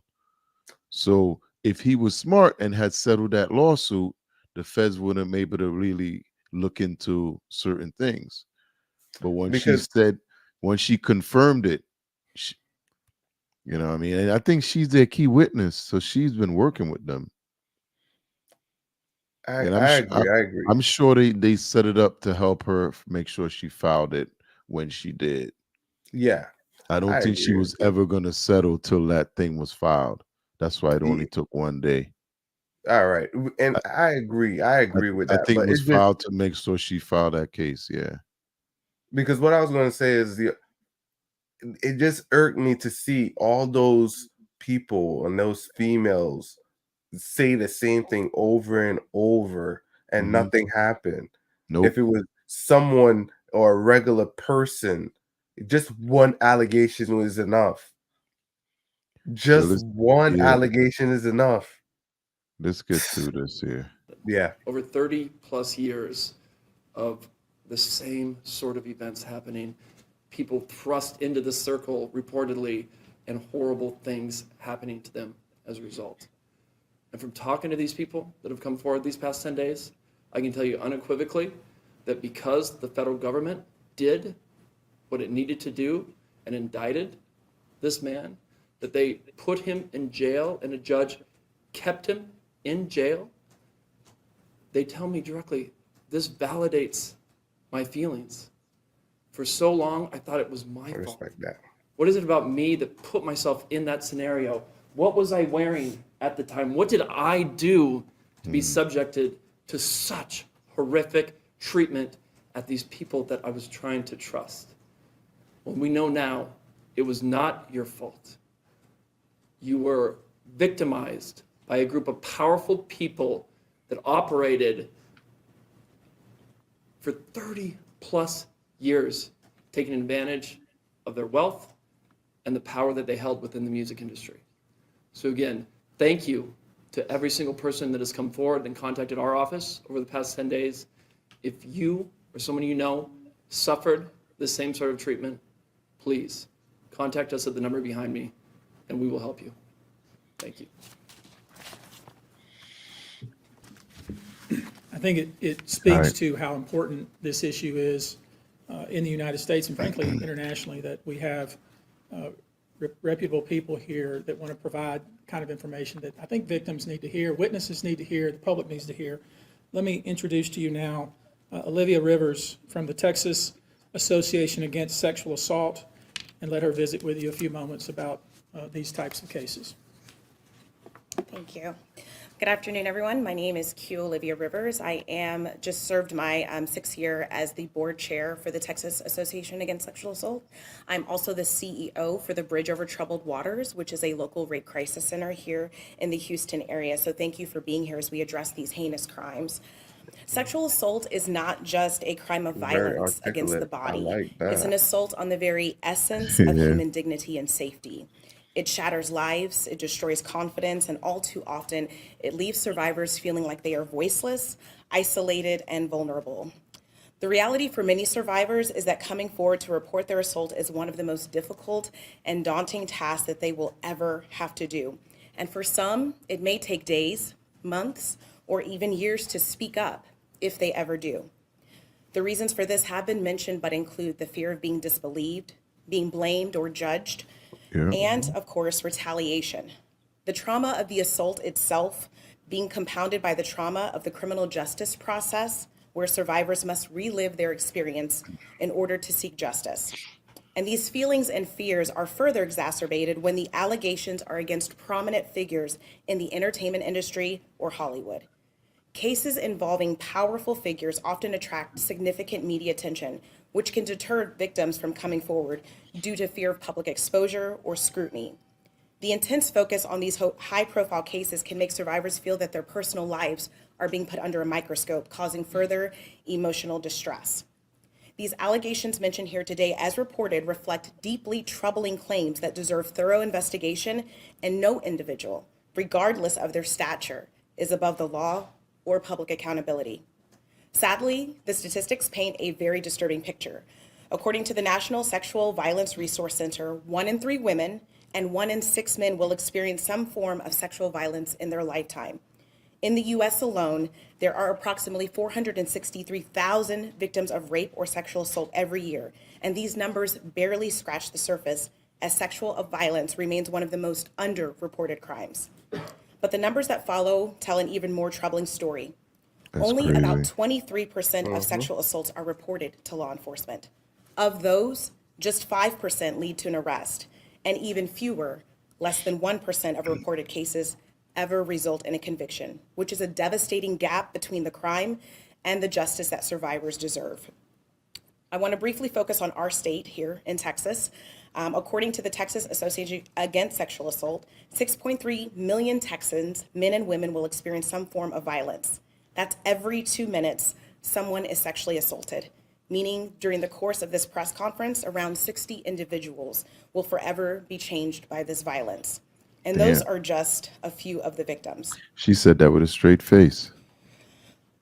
So if he was smart and had settled that lawsuit, the feds wouldn't be able to really look into certain things. But because when she confirmed it, she, what I mean, and I think she's their key witness, so she's been working with them. I, And I agree. I agree. I'm sure they set it up to help her make sure she filed it when she did. Yeah, I I don't think she agree with was ever gonna settle till that thing was filed. That's why it only you. took one day. All right, and I, I agree. I agree with I that. think it But was it's just filed to make sure she filed that case. Yeah. because what I was going to say is it just irked me to see all those people and those females say the same thing over and over and Hmm. nothing happened. If Nope. it was someone or a regular person, just one allegation was enough. Well, Just one yeah, allegation is enough. let's get to this here. Yeah, Over 30 plus years of the same sort of events happening, people thrust into the circle reportedly, and horrible things happening to them as a result. And from talking to these people that have come forward these past 10 days, I can tell you unequivocally that because the federal government did what it needed to do and indicted this man, that they put him in jail and a judge kept him in jail, they tell me directly, this validates my feelings. For so long, I thought it was my I fault. respect that. What is it about me that put myself in that scenario? What was I wearing at the time? What did I do to be subjected to such horrific treatment at these people that I was trying to trust. When we know now, it was not your fault. You were victimized by a group of powerful people that operated for 30 plus years, taking advantage of their wealth and the power that they held within the music industry. So again, thank you to every single person that has come forward and contacted our office over the past 10 days. If you or someone you know suffered the same sort of treatment, please contact us at the number behind me and we will help you. Thank you. I think it speaks right. to how important this issue is in the United States and frankly internationally, that we have reputable people here that want to provide kind of information that I think victims need to hear, witnesses need to hear, the public needs to hear. Let me introduce to you now Olivia Rivers from the Texas Association Against Sexual Assault, and let her visit with you a few moments about these types of cases. Thank you. Good afternoon, everyone. My name is Q Olivia Rivers. I am just served my 6th year as the board chair for the Texas Association Against Sexual Assault. I'm also the CEO for the Bridge Over Troubled Waters, which is a local rape crisis center here in the Houston area. So thank you for being here as we address these heinous crimes. Sexual assault is not just a crime of Very violence against the articulate. I body. like that. It's an assault on the very essence Yeah. of human dignity and safety. It shatters lives, it destroys confidence, and all too often, it leaves survivors feeling like they are voiceless, isolated, and vulnerable. The reality for many survivors is that coming forward to report their assault is one of the most difficult and daunting tasks that they will ever have to do. And for some, it may take days, months, or even years to speak up, if they ever do. The reasons for this have been mentioned, but include the fear of being disbelieved, being blamed or judged, Yeah. and of course, retaliation. The trauma of the assault itself being compounded by the trauma of the criminal justice process, where survivors must relive their experience in order to seek justice. And these feelings and fears are further exacerbated when the allegations are against prominent figures in the entertainment industry or Hollywood. Cases involving powerful figures often attract significant media attention, which can deter victims from coming forward due to fear of public exposure or scrutiny. The intense focus on these high-profile cases can make survivors feel that their personal lives are being put under a microscope, causing further emotional distress. These allegations mentioned here today, as reported, reflect deeply troubling claims that deserve thorough investigation, and no individual, regardless of their stature, is above the law or public accountability. Sadly, the statistics paint a very disturbing picture. According to the National Sexual Violence Resource Center, 1 in 3 women and 1 in 6 men will experience some form of sexual violence in their lifetime. In the US alone, there are approximately 463,000 victims of rape or sexual assault every year, and these numbers barely scratch the surface, as sexual violence remains one of the most underreported crimes. But the numbers that follow tell an even more troubling story. That's Only crazy. about 23% of sexual assaults are reported to law enforcement. Of those, just 5% lead to an arrest, and even fewer, less than 1% of reported cases ever result in a conviction, which is a devastating gap between the crime and the justice that survivors deserve. I want to briefly focus on our state here in Texas. According to the Texas Association Against Sexual Assault, 6.3 million Texans, men and women, will experience some form of violence. That's every 2 minutes someone is sexually assaulted, meaning during the course of this press conference, around 60 individuals will forever be changed by this violence. And those Damn. are just a few of the victims. She said that with a straight face.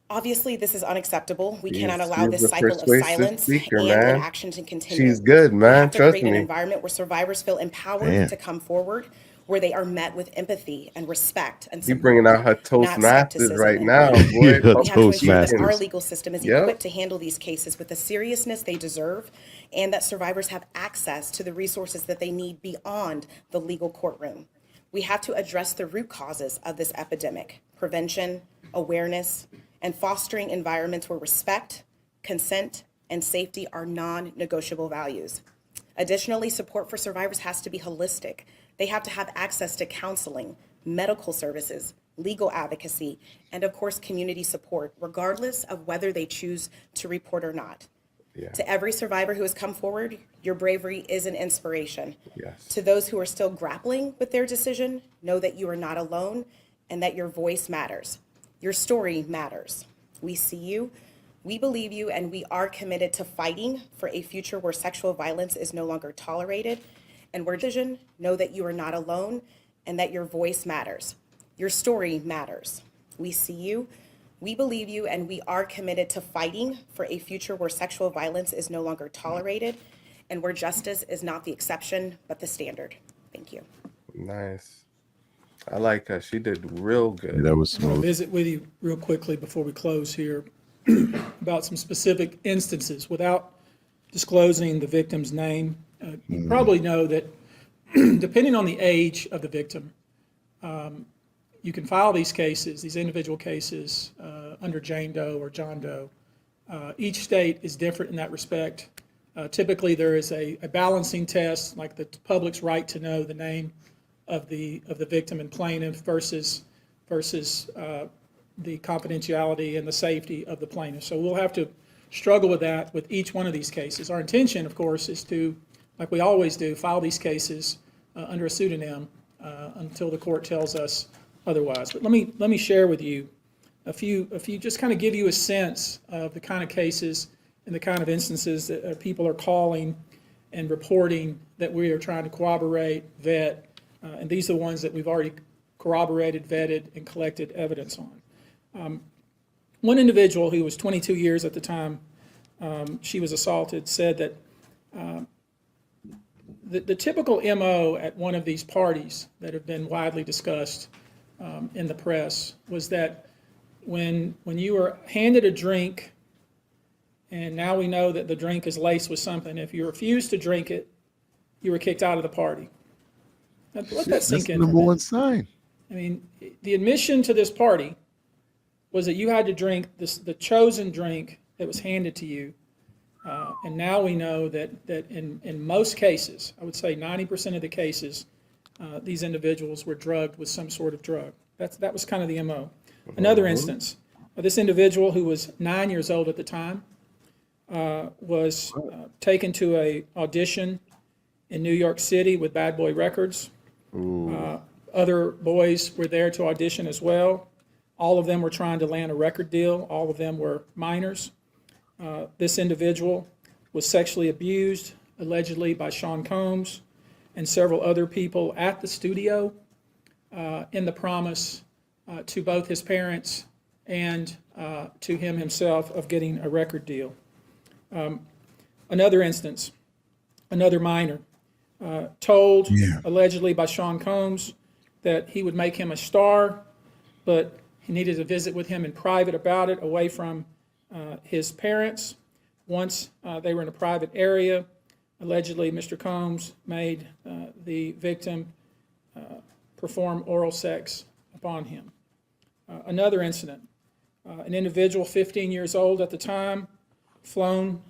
Obviously, this is unacceptable. We cannot She's allow this a cycle of persuasive silence speaker, and man. inaction to continue. She's good, We man. have to Trust create an me. environment where survivors feel empowered Damn. to come forward, where they are met with empathy and respect and You support, bringing out her not Toastmasters skepticism right and now, blame. boy. Yeah, We have to ensure that our Toastmasters. legal system is Yep. equipped to handle these cases with the seriousness they deserve, and that survivors have access to the resources that they need beyond the legal courtroom. We have to address the root causes of this epidemic: prevention, awareness, and fostering environments where respect, consent, and safety are non-negotiable values. Additionally, support for survivors has to be holistic. They have to have access to counseling, medical services, legal advocacy, and of course, community support, regardless of whether they choose to report or not. Yeah. To every survivor who has come forward, your bravery is an inspiration. Yes. To those who are still grappling with their decision, know that you are not alone and that your voice matters. Your story matters. We see you, we believe you, and we are committed to fighting for a future where sexual violence is no longer tolerated, and where decision, know that you are not alone and that your voice matters. Your story matters. We see you, we believe you, and we are committed to fighting for a future where sexual violence is no longer tolerated and where justice is not the exception, but the standard. Thank you. Nice. I like her. She did real good. That was I'm going to smooth. visit with you real quickly before we close here about some specific instances without disclosing the victim's name. You probably know that depending on the age of the victim, you can file these cases, these individual cases, under Jane Doe or John Doe. Each state is different in that respect. Typically, there is a balancing test, like the public's right to know the name of the victim and plaintiff versus the confidentiality and the safety of the plaintiff. So we'll have to struggle with that with each one of these cases. Our intention, of course, is to, like we always do, file these cases under a pseudonym until the court tells us otherwise. But let me share with you a few, just kind of give you a sense of the kind of cases and the kind of instances that people are calling and reporting that we are trying to corroborate, vet, and these are the ones that we've already corroborated, vetted, and collected evidence on. One individual who was 22 years at the time she was assaulted said that the typical MO at one of these parties that have been widely discussed in the press was that when you were handed a drink, and now we know that the drink is laced with something, if you refused to drink it, you were kicked out of the party. Now, let that sink That's in the for a number minute. one sign. I mean, the admission to this party was that you had to drink the chosen drink that was handed to you. And now we know that in most cases, I would say 90% of the cases, these individuals were drugged with some sort of drug. That was kind of the MO. Another instance, this individual who was 9 years old at the time was taken to a audition in New York City with Bad Boy Records. Other boys were there to audition as well. All of them were trying to land a record deal. All of them were minors. This individual was sexually abused, allegedly by Sean Combs and several other people at the studio in the promise to both his parents and to him himself of getting a record deal. Another instance, another minor, told allegedly by Sean Combs that he would make him a star, but he needed to visit with him in private about it, away from his parents. Once they were in a private area, allegedly Mr. Combs made the victim perform oral sex upon him. Another incident, an individual 15 years old at the time, flown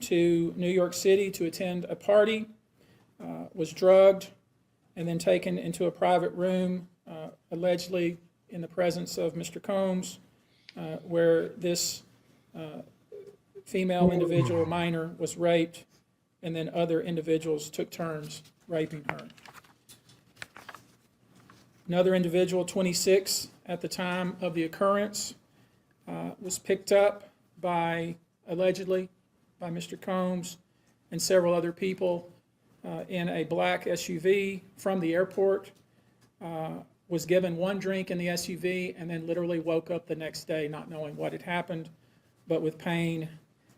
to New York City to attend a party, was drugged, and then taken into a private room, allegedly in the presence of Mr. Combs, where this female individual, minor, was raped, and then other individuals took turns raping her. Another individual, 26 at the time of the occurrence, was picked up by, allegedly, by Mr. Combs and several other people in a black SUV from the airport, was given one drink in the SUV, and then literally woke up the next day not knowing what had happened, but with pain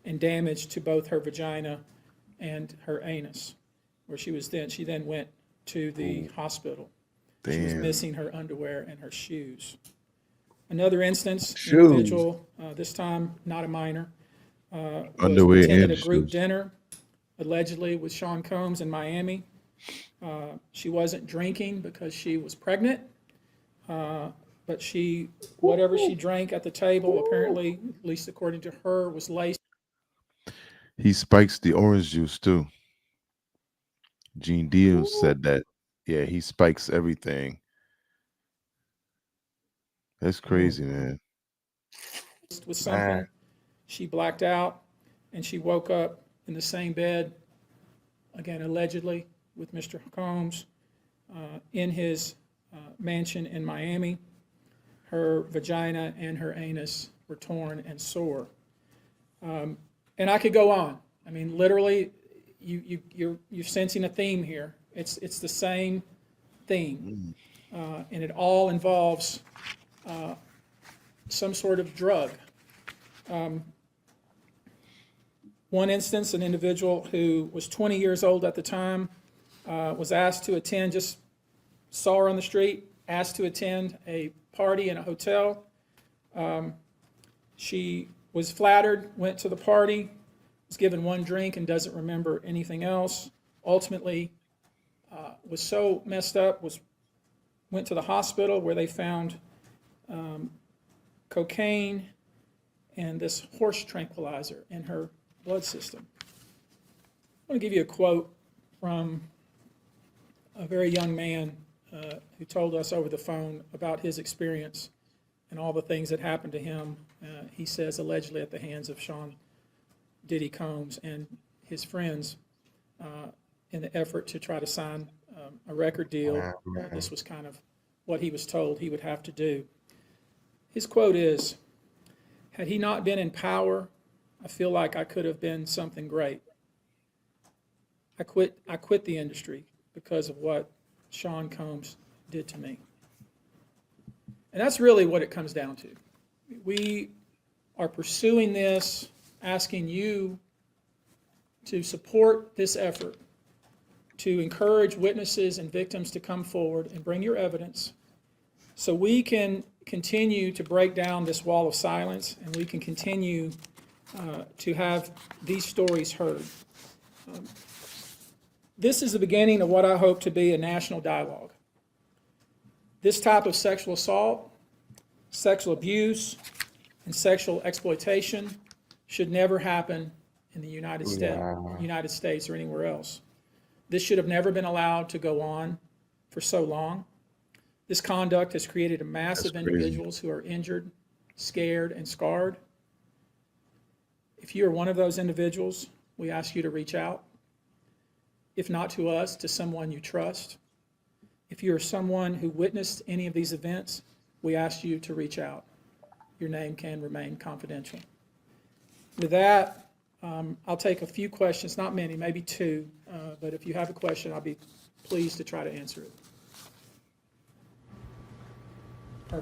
and damage to both her vagina and her anus, where she then went to the hospital. She was missing her underwear and her shoes. Another instance, an individual, this time not a minor, Underwear attended and a group shoes. dinner, allegedly with Sean Combs in Miami. She wasn't drinking because she was pregnant, but whatever she drank at the table, apparently, at least according to her, was laced. He spikes the orange juice too. Gene Deal said that. Yeah, he spikes everything. That's crazy, man. with something. She blacked out and she woke up in the same bed, again, allegedly, with Mr. Combs in his mansion in Miami. Her vagina and her anus were torn and sore. And I could go on. I mean, literally, you're sensing a theme here. It's the same theme, and it all involves some sort of drug. One instance, an individual who was 20 years old at the time was asked to attend, just saw her on the street, asked to attend a party in a hotel. She was flattered, went to the party, was given one drink and doesn't remember anything else. Ultimately, was so messed up, went to the hospital where they found cocaine and this horse tranquilizer in her blood system. I want to give you a quote from a very young man who told us over the phone about his experience and all the things that happened to him, he says, allegedly at the hands of Sean Diddy Combs and his friends in the effort to try to sign a record deal. This was kind of what he was told he would have to do. His quote is, "Had he not been in power, I feel like I could have been something great. I quit the industry because of what Sean Combs did to me." And that's really what it comes down to. We are pursuing this, asking you to support this effort, to encourage witnesses and victims to come forward and bring your evidence so we can continue to break down this wall of silence and we can continue to have these stories heard. This is the beginning of what I hope to be a national dialogue. This type of sexual assault, sexual abuse, and sexual exploitation should never happen in the United States or anywhere else. This should have never been allowed to go on for so long. This conduct has created a mass of individuals who are injured, scared, and scarred. If you are one of those individuals, we ask you to reach out. If not to us, to someone you trust. If you are someone who witnessed any of these events, we ask you to reach out. Your name can remain confidential. With that, I'll take a few questions, not many, maybe two, but if you have a question, I'll be pleased to try to answer it.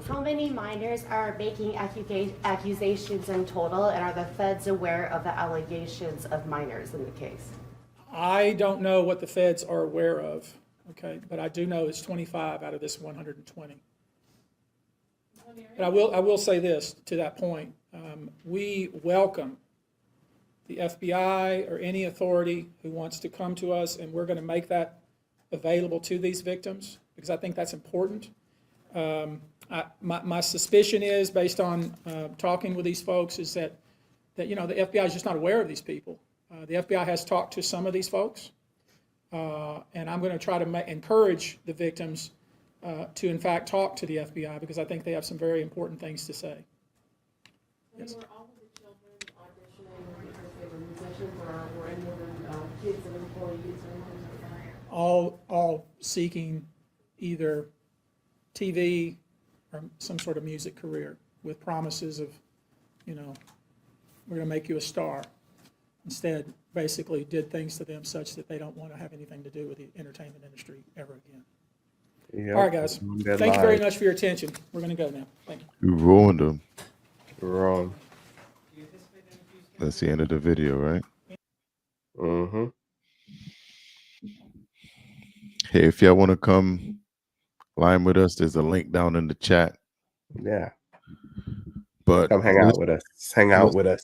How many minors are making accusations in total, and are the feds aware of the allegations of minors in the case? I don't know what the feds are aware of, okay, but I do know it's 25 out of this 120. But I will say this to that point. We welcome the FBI or any authority who wants to come to us, and we're going to make that available to these victims because I think that's important. My suspicion is, based on talking with these folks, is that the FBI is just not aware of these people. The FBI has talked to some of these folks, and I'm going to try to encourage the victims to, in fact, talk to the FBI because I think they have some very important things to say. Yes. Were all of the children auditioning because they were musicians, or were any of them kids of employees or All seeking either TV or some sort of music career with promises of, we're going to make you a star. Instead, basically did things to them such that they don't want to have anything to do with the entertainment industry ever again. Yep. All right, guys. Thank you very much for your attention. We're going to go now. Thank you. You ruined them. Wrong. That's the end of the video, right? Mm-hmm. Hey, if y'all want to come line with us, there's a link down in the chat. Yeah. But Come hang out with us. Hang out with us.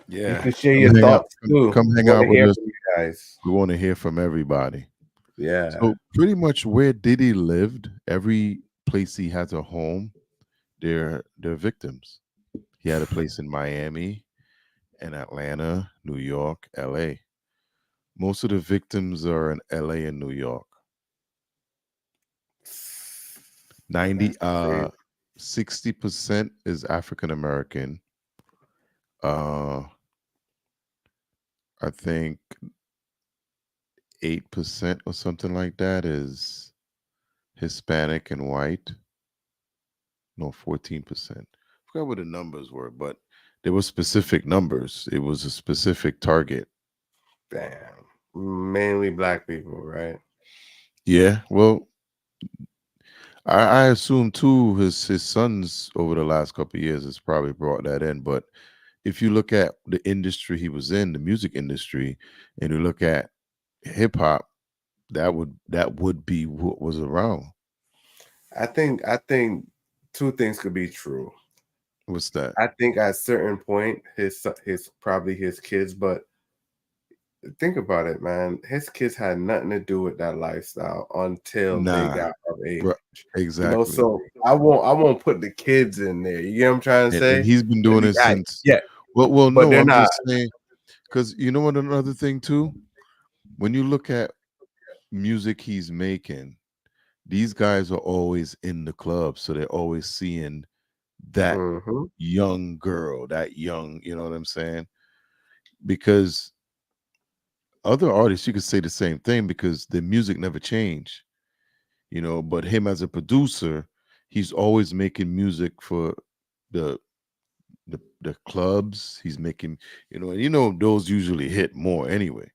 Yeah. You can share your thoughts too. Come hang We wanna out with hear us. from you guys. We want to hear from everybody. Yeah. So pretty much where Diddy lived, every place he has a home, they're victims. He had a place in Miami and Atlanta, New York, LA. Most of the victims are in LA and New York. 90 That's crazy. 60% is African American. I think 8% or something like that is Hispanic and white. No, 14%. I forgot what the numbers were, but there were specific numbers. It was a specific target. Damn. Mainly black people, right? Yeah, well, I assume too his sons over the last couple of years has probably brought that in. But if you look at the industry he was in, the music industry, and you look at hip hop, that would be what was around. I think two things could be true. What's that? I think at a certain point, his probably his kids, but think about it, man. His kids had nothing to do with that lifestyle until they Nah, got of age. bro, exactly. So I won't put the kids in there. You get what I'm trying to And say? he's been doing it since. Yeah, Well, but no, they're I'm not. just saying because you know what another thing too. When you look at music he's making, these guys are always in the club, so they're always seeing that Mhm. young girl, that young, you know what I'm saying? Because other artists, you could say the same thing because the music never changed, but him as a producer, he's always making music for the the clubs. He's making, and those usually hit more anyway.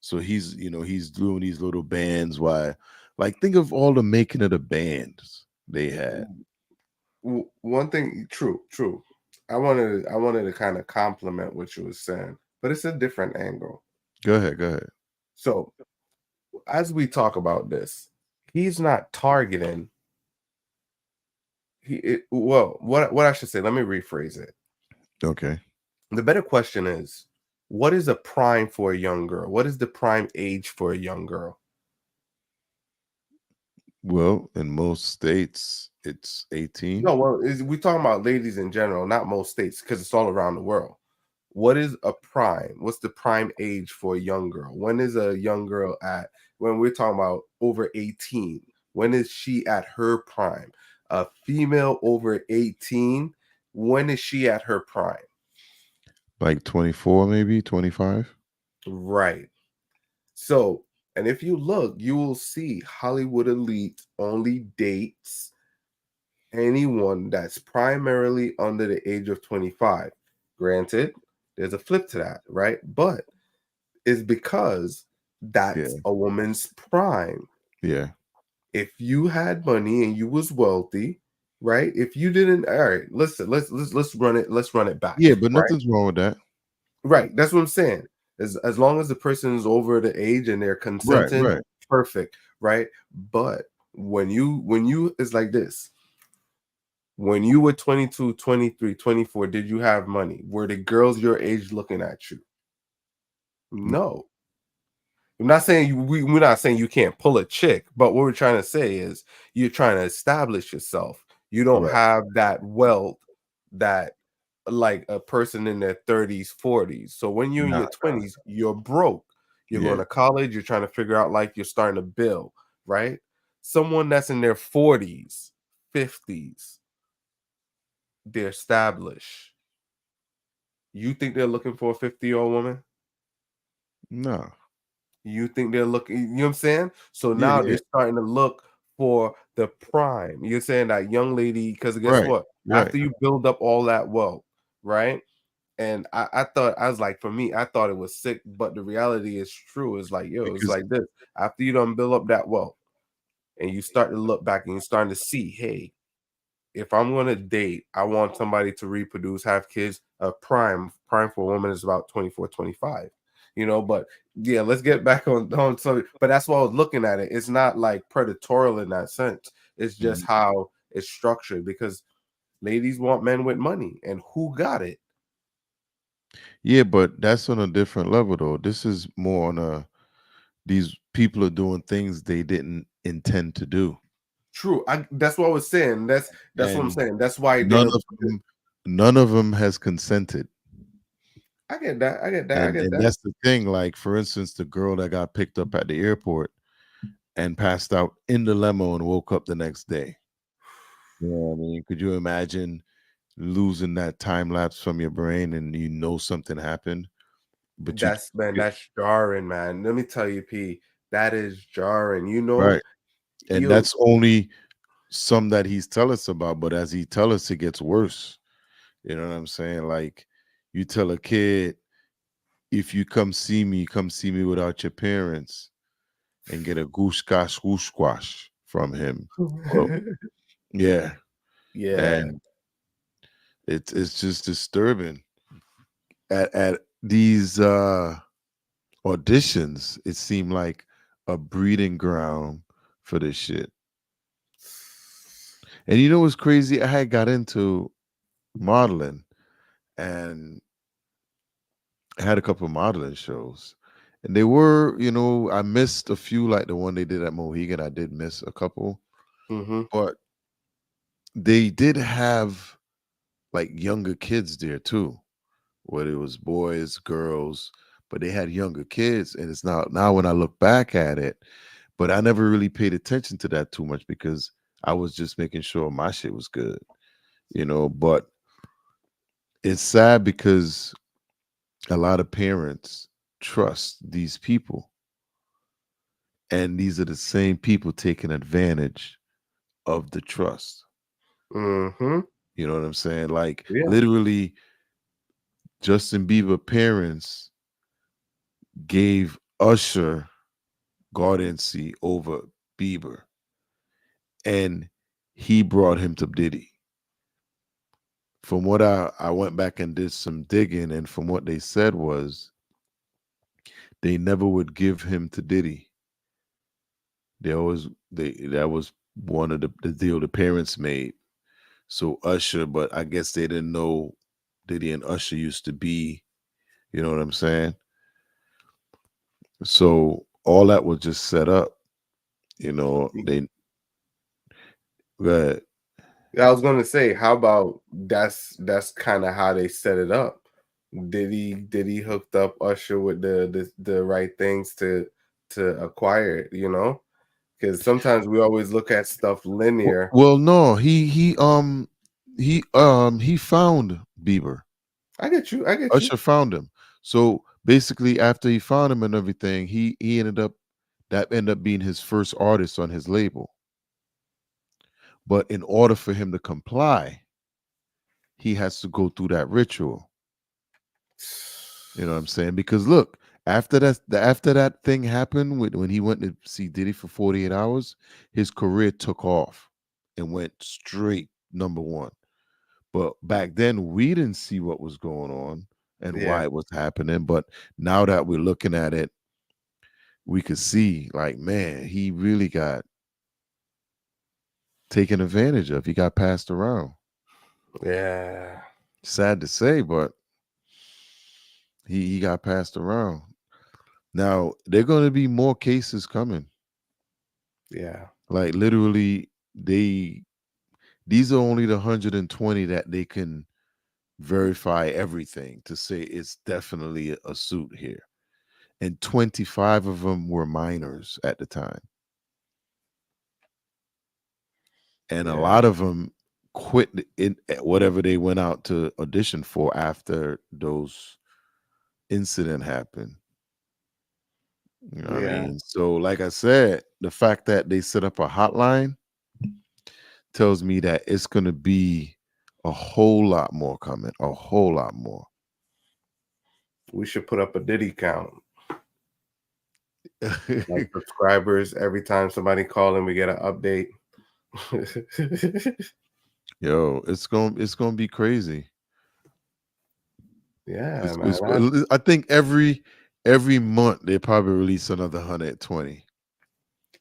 So he's doing these little bands. Why, like, think of all the making of the bands they had. One thing, true. I wanted to kind of compliment what you were saying, but it's a different angle. Go ahead, go ahead. So as we talk about this, he's not targeting. Well, what I should say. Let me rephrase it. Okay. The better question is, what is a prime for a young girl? What is the prime age for a young girl? Well, in most states, it's 18. No, well, we talking about ladies in general, not most states, because it's all around the world. What is a prime? What's the prime age for a young girl? When is a young girl at, when we're talking about over 18? When is she at her prime? A female over 18, when is she at her prime? Like 24, maybe 25. Right. So, and if you look, you will see Hollywood elite only dates anyone that's primarily under the age of 25. Granted, there's a flip to that, right? But it's because that's Yeah, a woman's prime. yeah, If you had money and you was wealthy, right? If you didn't, all right, listen, let's run it back, yeah. But right? nothing's wrong with that. Right. That's what I'm saying. As long as the person is over the age and they're Right, consenting, right. perfect, right? But when you it's like this. When you were 22, 23, 24, did you have money? Were the girls your age looking at you? No. I'm not saying we're not saying you can't pull a chick, but what we're trying to say is you're trying to establish yourself. You don't Right. have that wealth that like a person in their 30s, 40s. So when you're in Nah, your 20s, you're broke. You're going yeah. to college, you're trying to figure out like you're starting to build, right? Someone that's in their 40s, 50s, they're established. You think they're looking for a 50-year-old woman? No. You think they're looking, you know what I'm saying? So Yeah, now yeah. they're starting to look for the prime. You're saying that young lady, because guess Right, what? right. After you build up all that wealth, right? And I thought, I was like, for me, I thought it was sick, but the reality is true. It's like, yo, it's Because like this. After you don't build up that wealth and you start to look back and you're starting to see, hey, if I'm gonna date, I want somebody to reproduce, have kids. A prime for a woman is about 24, 25. But yeah, let's get back on something. But that's why I was looking at it. It's not like predatorial in that sense. It's just Mhm. how it's structured because ladies want men with money, and who got it? Yeah, but that's on a different level though. This is more on a these people are doing things they didn't intend to do. True. That's what I was saying. That's what I'm And saying. That's why none they're. of them none of them has consented. I get that. I get that. I And get and that. that's the thing. Like, for instance, the girl that got picked up at the airport and passed out in the limo and woke up the next day. I mean, could you imagine losing that time lapse from your brain and you know something happened, but you That's man, that's jarring, man. Let me tell you, P, that is jarring. You know, right, and you that's only some that he's tell us about. But as he tell us, it gets worse. You know what I'm saying? Like you tell a kid, if you come see me without your parents, and get a goose gosh whoosh squash from him. Well, yeah, yeah. and it's just disturbing. At these auditions, it seemed like a breeding ground for this shit. And you know what's crazy? I had got into modeling and I had a couple of modeling shows. And they were, I missed a few, like the one they did at Mohegan. I did miss a couple, Mm-hmm. but they did have like younger kids there too, whether it was boys, girls, but they had younger kids. And it's now when I look back at it, but I never really paid attention to that too much because I was just making sure my shit was good, but it's sad because a lot of parents trust these people, and these are the same people taking advantage of the trust. Mm-hmm. You know what I'm saying? Like Yeah. literally Justin Bieber parents gave Usher guardiancy over Bieber, and he brought him to Diddy. From what I went back and did some digging, and from what they said was they never would give him to Diddy. That was one of the deal the parents made. So Usher, but I guess they didn't know Diddy and Usher used to be, you know what I'm saying? So all that was just set up, they go I was gonna say, how about that's kind of how they set it up. Did he hooked up Usher with the right things to acquire it, Because sometimes we always look at stuff linear. Well, no, he found Bieber. I get you. I get you. Usher found him. So basically, after he found him and everything, he ended up being his first artist on his label. But in order for him to comply, he has to go through that ritual. You know what I'm saying? Because look, after that thing happened when he went to see Diddy for 48 hours, his career took off and went straight number one. But back then we didn't see what was going on and why Yeah. it was happening. But now that we're looking at it, we could see like, man, he really got taken advantage of. He got passed around. Yeah. Sad to say, but he got passed around. Now there are going to be more cases coming. Yeah. Like literally, these are only the 120 that they can verify everything to say it's definitely a suit here. And 25 of them were minors at the time. And a Yeah. lot of them quit in whatever they went out to audition for after those incident happened. You know what I Yeah. mean? So like I said, the fact that they set up a hotline tells me that it's going to be a whole lot more coming, a whole lot more. We should put up a Diddy count. Like subscribers, every time somebody call in, we get an update. Yo, it's gonna be crazy. Yeah, man. I think every month they probably release another 120.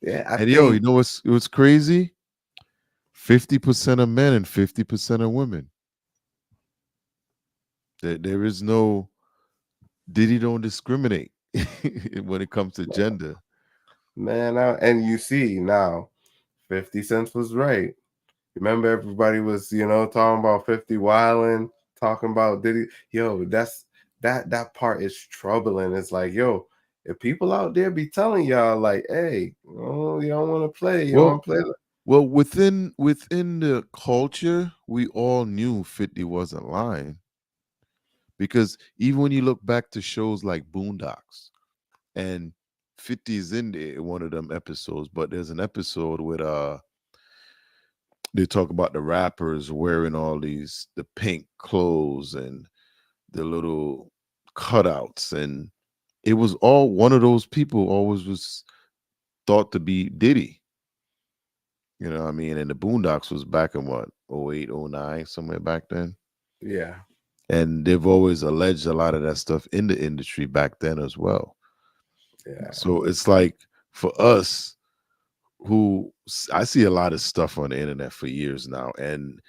Yeah, I And yo, you think know what's crazy? 50% of men and 50% of women. There is no Diddy don't discriminate when it comes to gender. man, and you see now, 50 Cent was right. Remember, everybody was, talking about 50 wilding, talking about Diddy. Yo, that part is troubling. It's like, yo, if people out there be telling y'all like, hey, oh, you don't want to play, you don't Well, want to play. Well, within the culture, we all knew 50 wasn't lying because even when you look back to shows like Boondocks and 50 is in there in one of them episodes, but there's an episode with they talk about the rappers wearing all these the pink clothes and the little cutouts, and it was all one of those people always was thought to be Diddy. You know what I mean? And the Boondocks was back in what, 08, 09, somewhere back then. Yeah. And they've always alleged a lot of that stuff in the industry back then as well. Yeah. So it's like for us, I see a lot of stuff on the internet for years now, and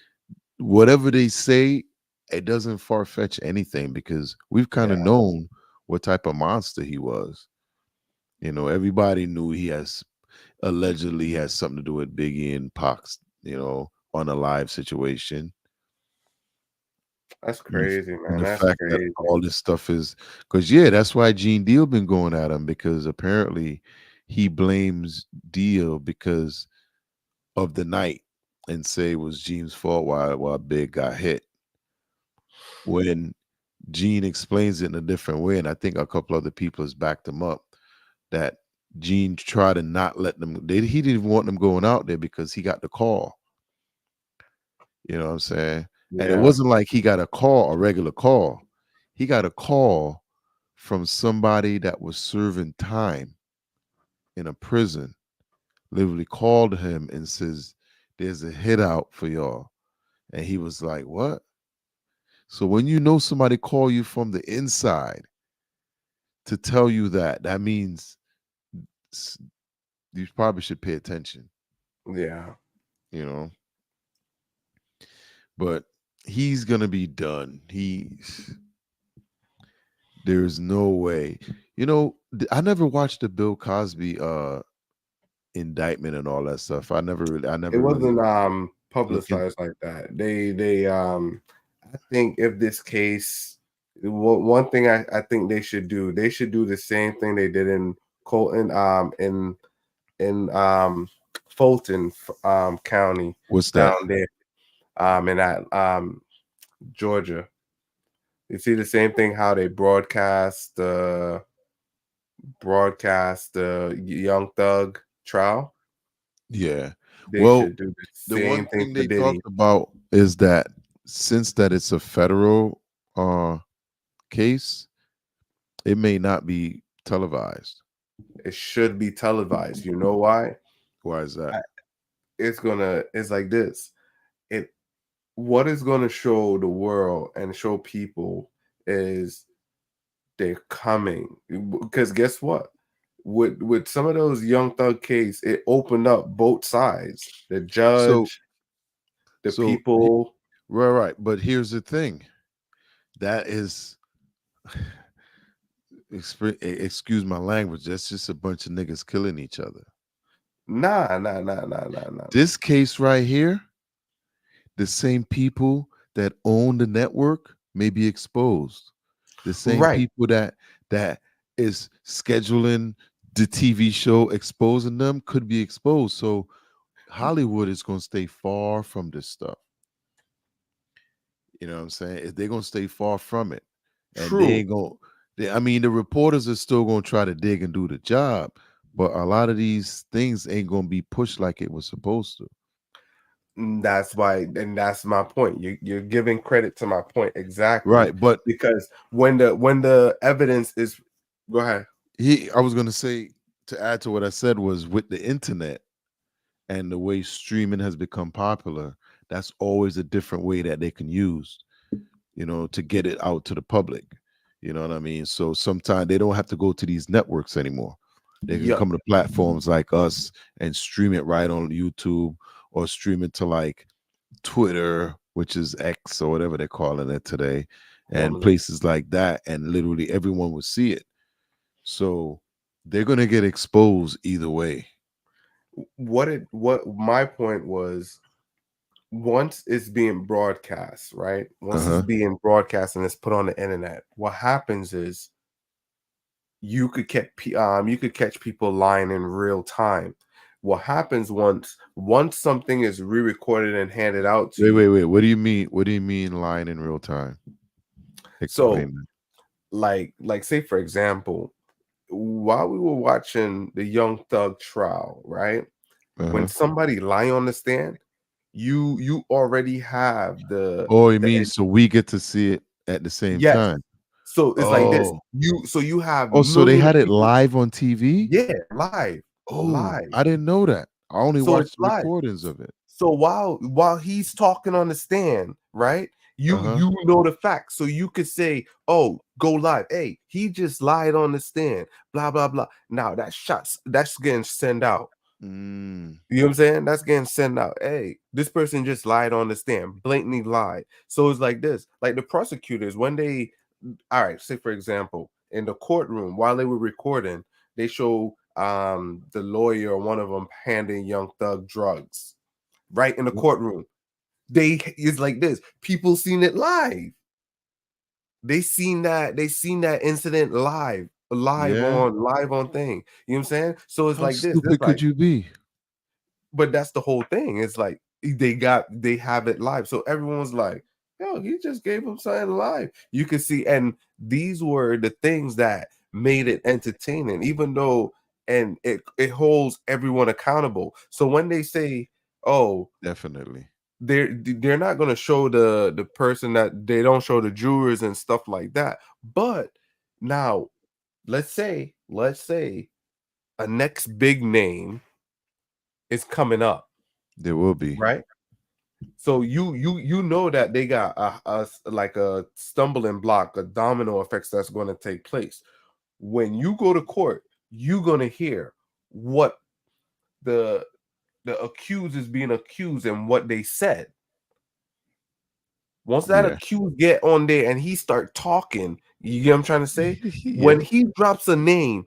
whatever they say, it doesn't far fetch anything because we've kind of Yeah. known what type of monster he was. You know, everybody knew he has allegedly has something to do with Biggie and Pox, on a live situation. That's And crazy, and man. the That's fact that crazy. all this stuff is because yeah, that's why Gene Deal been going at him because apparently he blames Deal because of the night and say it was Gene's fault while Big got hit. When Gene explains it in a different way, and I think a couple other people has backed him up, that Gene tried to not let them he didn't even want them going out there because he got the call. You know what I'm saying? And it Yeah. wasn't like he got a regular call. He got a call from somebody that was serving time in a prison, literally called him and says, there's a hit out for y'all. And he was like, what? So when you know somebody call you from the inside to tell you that, that means s- you probably should pay attention, Yeah. you know. But he's gonna be done. There's no way. I never watched the Bill Cosby indictment and all that stuff. I It never really wasn't look in. publicized like that. They I think if this case, one thing I think they should do the same thing they did in Colton in Fulton County What's down that? there in that Georgia. You see the same thing how they broadcast the Young Thug trial. Yeah. They Well, should do the the one same thing thing for they Diddy. talked about is that since that it's a federal case, it may not be televised. It should be televised. You know why? Why is that? It's like this. It what is gonna show the world and show people is they're coming. Because guess what? With some of those Young Thug case, it opened up both sides. The So judge, the so people. right. But here's the thing. That is excuse my language. That's just a bunch of niggas killing each other. Nah. This case right here, the same people that own the network may be exposed. The same Right. people that is scheduling the TV show exposing them could be exposed. So Hollywood is going to stay far from this stuff. You know what I'm saying? They're going to stay far from it. And they True. ain't going I mean, the reporters are still going to try to dig and do the job, but a lot of these things ain't going to be pushed like it was supposed to. That's why, and that's my point. You're giving credit to my point exactly Right, but because when the evidence is, go ahead. I was going to say, to add to what I said, was with the internet and the way streaming has become popular, that's always a different way that they can use, to get it out to the public. You know what I mean? So sometimes they don't have to go to these networks anymore. They can Yup. come to platforms like us and stream it right on YouTube or stream it to like Twitter, which is X or whatever they're calling it today, and Normally. places like that. And literally everyone will see it. So they're going to get exposed either way. What my point was, once it's being broadcast, right? Once it's Uh-huh. being broadcast and it's put on the internet, what happens is you could catch people lying in real time. what happens once something is re-recorded and handed out to Wait, you. wait. What do you mean? What do you mean lying in real time? So, Explain that. like say for example, while we were watching the Young Thug trial, right? When Uh-huh. somebody lie on the stand, you already have Oh, you the mean so we get to see it at the same yes. time? So it's like this. Oh, You have oh, so they million of had it people. live on TV? Yeah, live, Oh, live. I didn't know that. I only So it's watched live. recordings of it. So while he's talking on the stand, right? Uh-huh. You know the facts, so you could say, "Oh, go live." Hey, he just lied on the stand. Blah blah blah. Now that's getting sent out. Mm, You know what I'm saying? That's getting sent out. Hey, this person just lied on the stand, blatantly lied. So it's like this. Like the prosecutors, when they, all right, say for example, in the courtroom while they were recording, they show the lawyer or one of them handing Young Thug drugs right in the courtroom. It's like this. People seen it live. They seen that incident yeah. live on thing. You know what I'm saying? So it's How like this. It's stupid could like, you be? but that's the whole thing. It's like they have it live. So everyone's like, yo, he just gave him something live. You can see, and these were the things that made it entertaining, even though and it holds everyone accountable. So when they say, oh, Definitely. they're not going to show the person, that they don't show the jurors and stuff like that. But now let's say a next big name is coming up, There will be. right? So you know that they got like a stumbling block, a domino effects that's going to take place when you go to court. You're going to hear what the accused is being accused and what they said. Once that Yeah. accused get on there and he start talking, you get what I'm trying to say? Yeah. When he drops a name,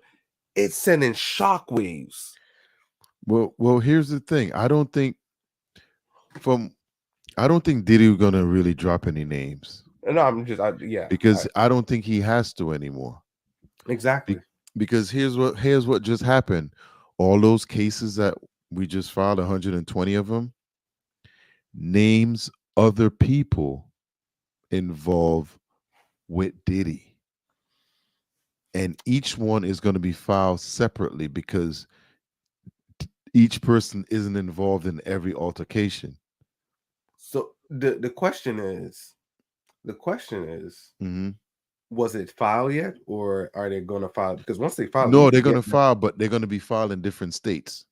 it's sending shockwaves. Well, here's the thing. From I don't think Diddy gonna really drop any names And I'm just, yeah, because I don't think he has to anymore. exactly. Because here's what just happened. All those cases that we just filed, 120 of them, names other people involved with Diddy. And each one is going to be filed separately because each person isn't involved in every altercation. So the question is, Hmm. was it filed yet, or are they going to file? Because once they file, you No, they're could going get to file, but they're going to be filed in different states.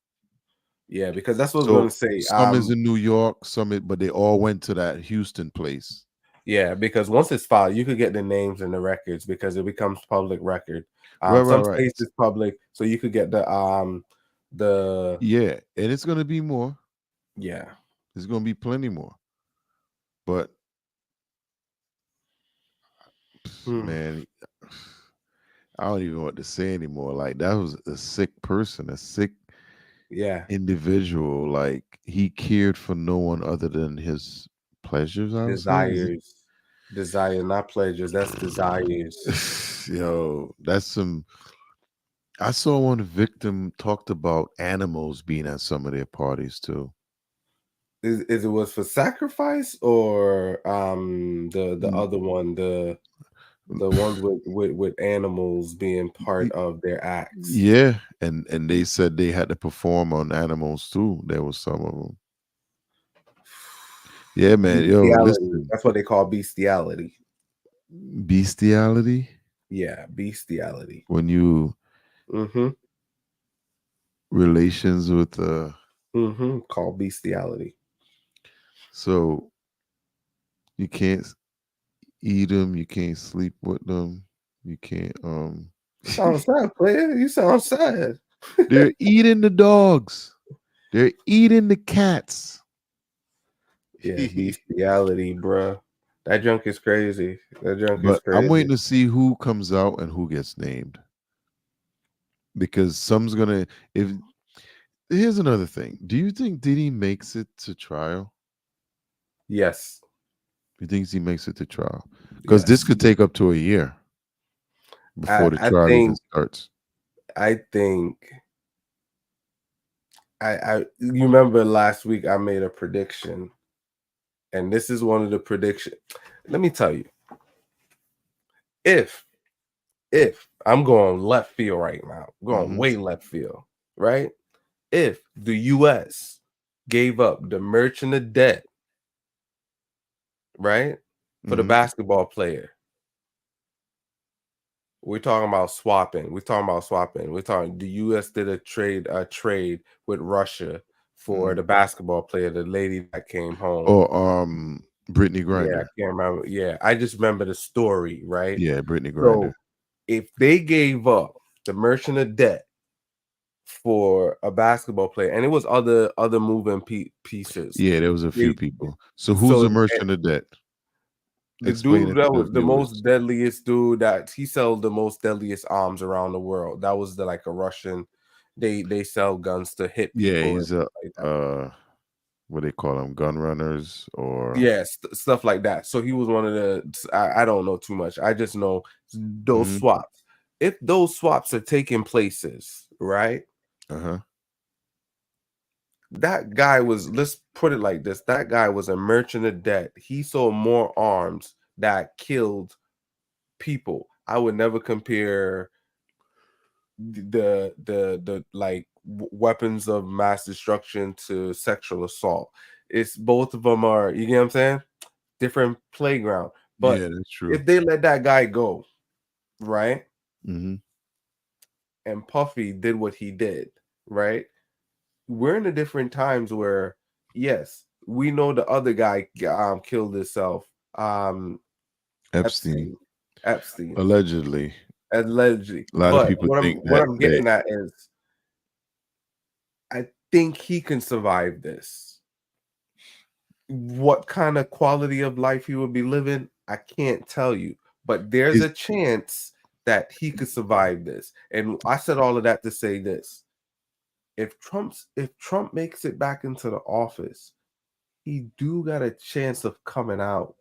yeah, because that's what I was going So to say. some is in New York, but they all went to that Houston place. Yeah, because once it's filed, you could get the names and the records because it becomes public record. Right, right, Some right. states is public, so you could get the Yeah, and it's going to be more. yeah. There's going to be plenty more. But Hmm. man, I don't even know what to say anymore. Like that was a sick person, a sick Yeah, individual. Like he cared for no one other than his pleasures, I would say. desires, not pleasures. That's desires. Yo, that's some. I saw one victim talked about animals being at some of their parties too. Is it was for sacrifice, or the Mm, other one, the ones with animals being part of their acts? yeah, and they said they had to perform on animals too. There was some of them. Yeah, man. Yo, Bestiality. listen, That's what they call bestiality. bestiality Yeah, bestiality. when you Mm-hmm. relations with Mm-hmm. Called bestiality. so you can't eat them, you can't sleep with them, you can't Sound sad, player. You sound sad. they're eating the dogs, they're eating the cats. Yeah, bestiality, bruh. That junk is crazy. That junk is But I'm waiting crazy. to see who comes out and who gets named because some's gonna if here's another thing. Do you think Diddy makes it to trial? Yes. He thinks he makes it to trial because this Yes. could take up to a year before the I trial even think starts. I think you remember last week I made a prediction, and this is one of the predictions. Let me tell you, if I'm going left field right now, going way left field, right? If the U.S. gave up the merchant of debt, right, for the basketball player, we're talking about swapping. We're talking the U.S. did a trade with Russia for the basketball player, the lady that came home. Or Brittany Yeah, Grinder. I can't remember. Yeah, I just remember the story, right? Yeah, Brittany Grinder. So if they gave up the merchant of debt for a basketball player, and it was other moving pieces. Yeah, there was a few They, people. So who's the merchant of debt? the Explain dude it that to the was the viewers. most deadliest dude that he sold the most deadliest arms around the world. That was like a Russian. They sell guns to hit people. Yeah, and he's stuff like that. what they call them, gun runners or Yeah, stuff like that. So he was one of the. I don't know too much. I just know those swaps. If those swaps are taking places, right? That guy was, let's put it like this, that guy was a merchant of debt. He sold more arms that killed people. I would never compare the like weapons of mass destruction to sexual assault. It's both of them are, you get what I'm saying, different playground. But yeah, that's true. if they let that guy go, right, Mm-hmm. and Puffy did what he did, right, we're in a different times where, yes, we know the other guy killed himself. Epstein. Allegedly. A lot of But people think what that I'm getting at is, I think he can survive this. What kind of quality of life he would be living, I can't tell you. But there's a chance that he could survive this. And I said all of that to say this. If Trump makes it back into the office, he do got a chance of coming out.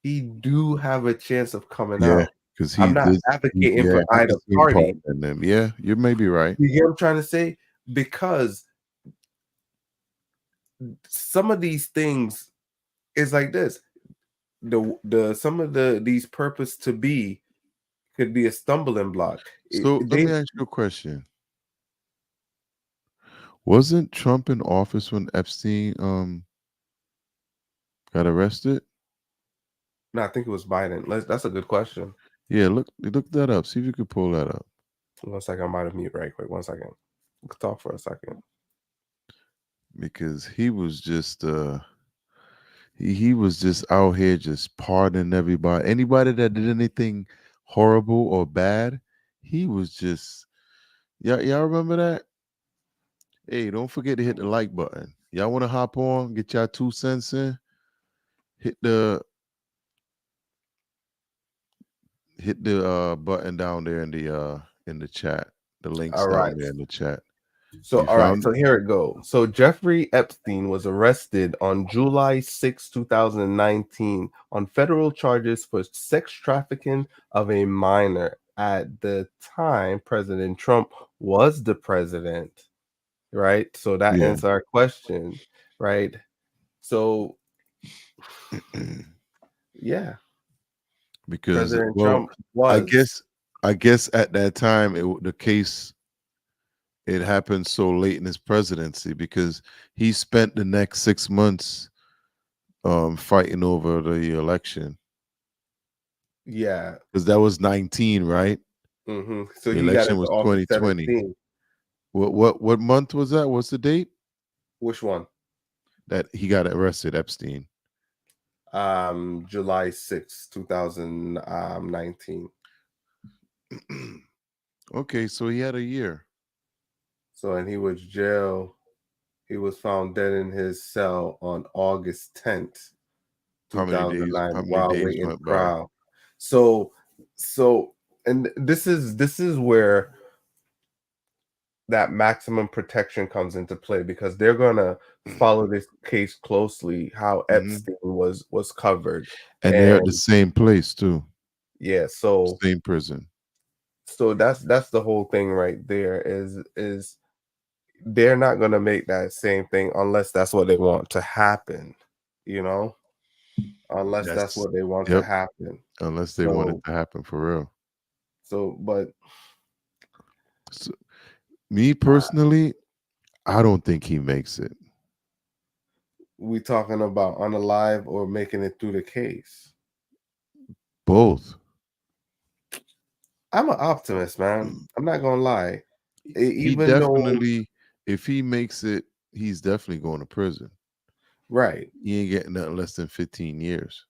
He do have a chance of coming out. because I'm not advocating for either party. Yeah, you may be right. You get what I'm trying to say? Because some of these things is like this. Some of these purpose to be could be a stumbling block. So let me ask you a question. Wasn't Trump in office when Epstein got arrested? No, I think it was Biden. That's a good question. Yeah, look that up. See if you could pull that up. 1 second, I'm out of mute right quick. 1 second. We can talk for a second. Because he was just he was just out here just pardoning everybody. Anybody that did anything horrible or bad, he was just y'all remember that? Hey, don't forget to hit the like button. Y'all want to hop on, get y'all 2 cents in? Hit the button down there in the chat. The links All down right. there in the chat. So, You all right. found So it? here it goes. So Jeffrey Epstein was arrested on July 6, 2019 on federal charges for sex trafficking of a minor. At the time, President Trump was the president, right? So that Yeah. answers our question, right? So, yeah, Because President Trump was. I guess at that time the case it happened so late in his presidency because he spent the next 6 months fighting over the election. Yeah. Because that was 19, right? So The he got election into was office 2020. 17. What month was that? What's the date Which one? that he got arrested, Epstein? July 6, 2019. Okay, so he had a year. So, and he was jail. He was found dead in his cell on August 10th, How many 2009, while days waiting went by? trial. So, and this is where that maximum protection comes into play, because they're gonna follow this case closely, how Epstein was covered, And they're at the same place too. Yeah, so Same prison. that's the whole thing right there. Is they're not gonna make that same thing unless that's what they want to happen, you know, unless that's That's what they want to yep. happen. Unless they want it So, to happen for real. but So, me personally, I don't think he makes it. we talking about unalive or making it through the case. Both. I'm an optimist, man. I'm not gonna lie. He Even though, definitely, if he makes it, he's definitely going to prison. right? He ain't getting nothing less than 15 years.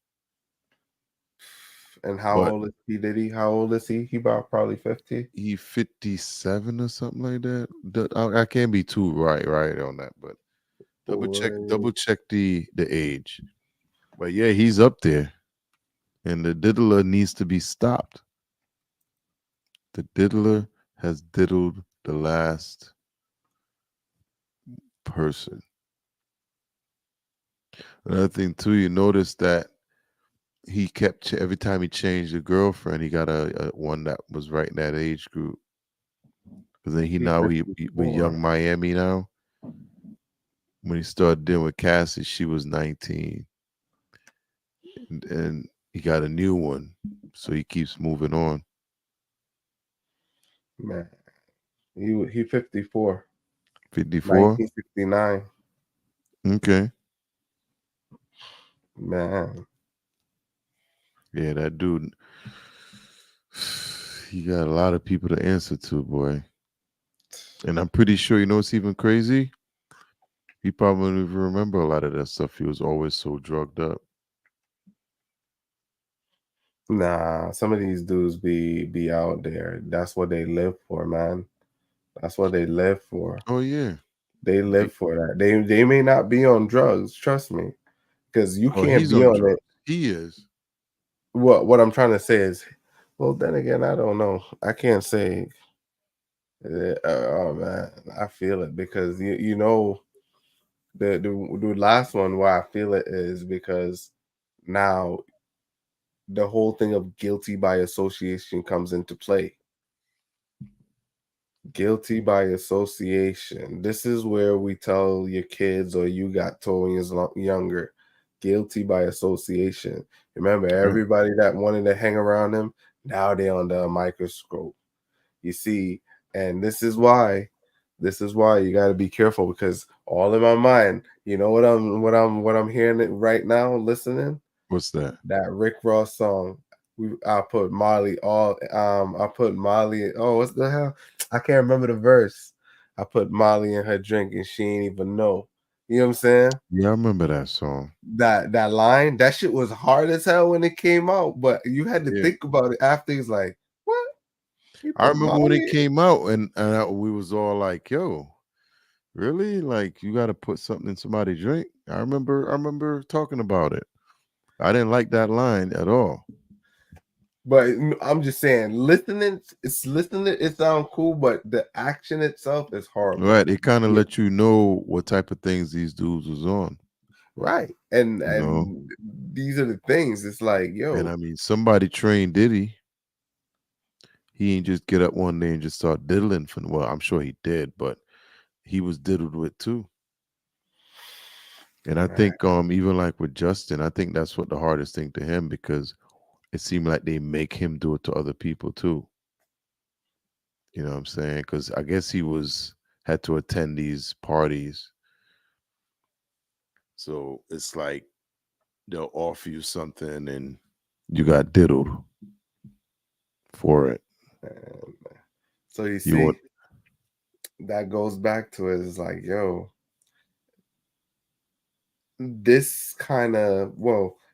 And how But old is he? Diddy? How old is he? He about probably 50. he 57 or something like that. I can't be too right on that, but double Boy, check the age. But yeah, he's up there, and the diddler needs to be stopped. The diddler has diddled the last person. Another thing too, you notice that he kept every time he changed a girlfriend, he got a one that was right in that age group. Because then he he with 54. Young Miami now. When he started dealing with Cassie, she was 19, and he got a new one, so he keeps moving on. Man, he 54. 54. 1969. Okay, Man, yeah, that dude. He got a lot of people to answer to, boy. And I'm pretty sure, you know what's even crazy? He probably don't even remember a lot of that stuff. He was always so drugged up. nah, some of these dudes be out there. That's what they live for, man. That's what they live for. Oh yeah. They They, live for that. They may not be on drugs, trust me, because you oh, can't he's be on on drugs. it. He is. What I'm trying to say is, well, then again, I don't know. I can't say. Oh man, I feel it because you know the last one where I feel it is because now the whole thing of guilty by association comes into play. Guilty by association. This is where we tell your kids or you got told when you was younger. Guilty by association. Remember, Right. everybody that wanted to hang around him, now they're under a microscope. You see, and this is why you got to be careful because all in my mind, you know what I'm hearing it right now, listening What's that? that Rick Ross song. I put Molly all I put Molly. Oh, what's the hell? I can't remember the verse. I put Molly in her drink and she ain't even know. You know what I'm saying? Yeah, I remember that song. That line, that shit was hard as hell when it came out, but you had to Yeah. think about it after. He's like, what? He I put remember when it Molly. came out, and we was all like, "Yo, really? Like, you got to put something in somebody's drink?" I remember talking about it. I didn't like that line at all. But I'm just saying, listening. It sounds cool, but the action itself is horrible. Right? It kind of Yeah, let you know what type of things these dudes was on. right. You know, And these are the things. It's like, and yo, I mean, somebody trained Diddy. He ain't just get up one day and just start diddling. Well, I'm sure he did, but he was diddled with too. And I man, think even like with Justin, I think that's what the hardest thing to him because it seemed like they make him do it to other people too. You know what I'm saying? Because I guess he had to attend these parties. So it's like they'll offer you something and you got diddled for it. man. So you You see, want that goes back to it. It's like, yo, this kind of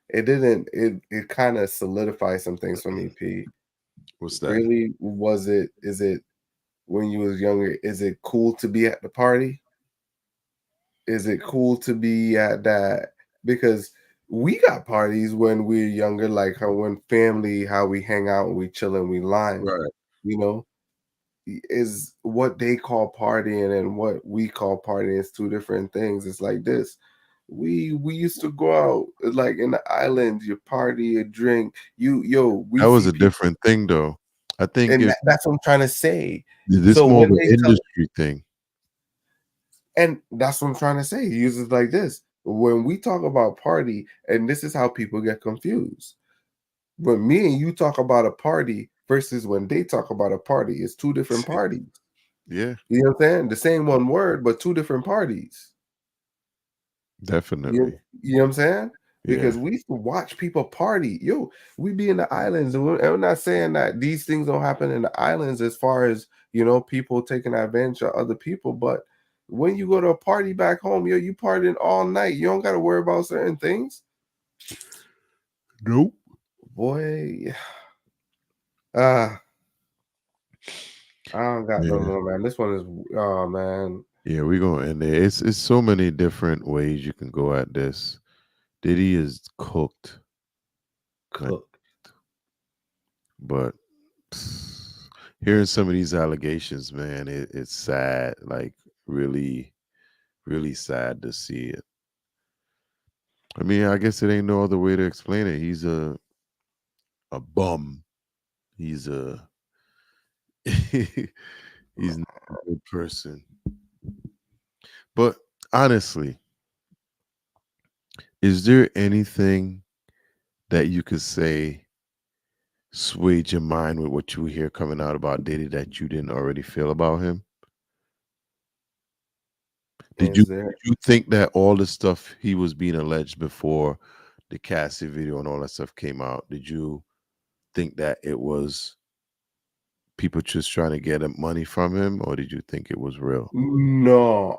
it didn't. It kind of solidified some things for me. P. what's that? Really, was it? Is it when you was younger? Is it cool to be at the party? Is it cool to be at that? Because we got parties when we're younger, like how when family, how we hang out, we chill and we line. Right. You know, is what they call partying and what we call partying is two different things. It's like this. We used to go out like in the islands, you party, you drink, we That was see a people, different thing though. I think and if that's what I'm trying to say. this So more of when an they tell industry thing. And that's what I'm trying to say. He uses like this. When we talk about party, and this is how people get confused. When me and you talk about a party versus when they talk about a party, it's two different parties. Yeah, You know what I'm saying? The same one word, but two different parties. definitely. You know what I'm saying? Yeah. Because we used to watch people party. Yo, we be in the islands, and we're not saying that these things don't happen in the islands as far as, you know, people taking advantage of other people. But when you go to a party back home, yo, you partying all night. You don't got to worry about certain things. Nope. Boy, ah, I don't got no Yeah. more, man. This one is, oh, man. Yeah, we're gonna end there. It's so many different ways you can go at this. Diddy is cooked, like, Cook. but hearing some of these allegations, man, it's sad. Like, really, really sad to see it. I mean, I guess it ain't no other way to explain it. He's a bum. He's a he's not a good person. But honestly, is there anything that you could say swayed your mind with what you hear coming out about Diddy that you didn't already feel about him? Did Is you there? think that all the stuff he was being alleged before the Cassie video and all that stuff came out, did you think that it was people just trying to get money from him, or did you think it was real? No.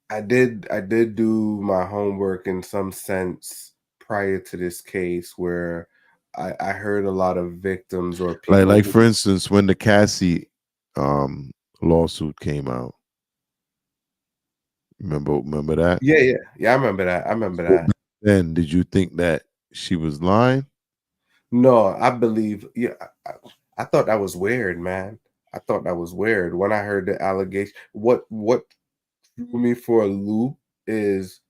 I did do my homework in some sense prior to this case where I heard a lot of victims or people Like who, for instance, when the Cassie lawsuit came out, remember that? yeah, I remember that. I remember So that. back then, did you think that she was lying? No, I believe, yeah, I thought that was weird, man. I thought that was weird when I heard the allegation. What threw me for a loop is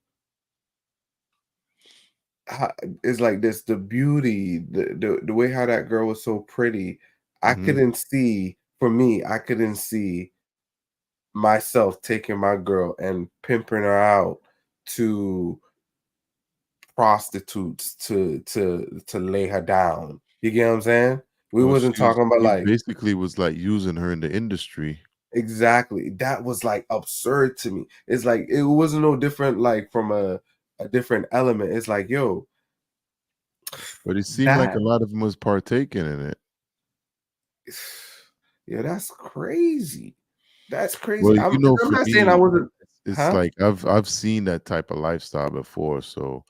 how, is like this, the beauty, the way how that girl was so pretty. I Hmm. couldn't see, for me, I couldn't see myself taking my girl and pimping her out to prostitutes to lay her down. You get what I'm saying? We Well, wasn't talking about he like, basically was like using her in the industry. exactly. That was like absurd to me. It's like it wasn't no different like from a different element. It's like, yo, But it seemed like a that lot of them was partaking in it. yeah, that's crazy. That's crazy. Well, I'm you know, I'm for not saying I me, wasn't, it's huh? like I've seen that type of lifestyle before. So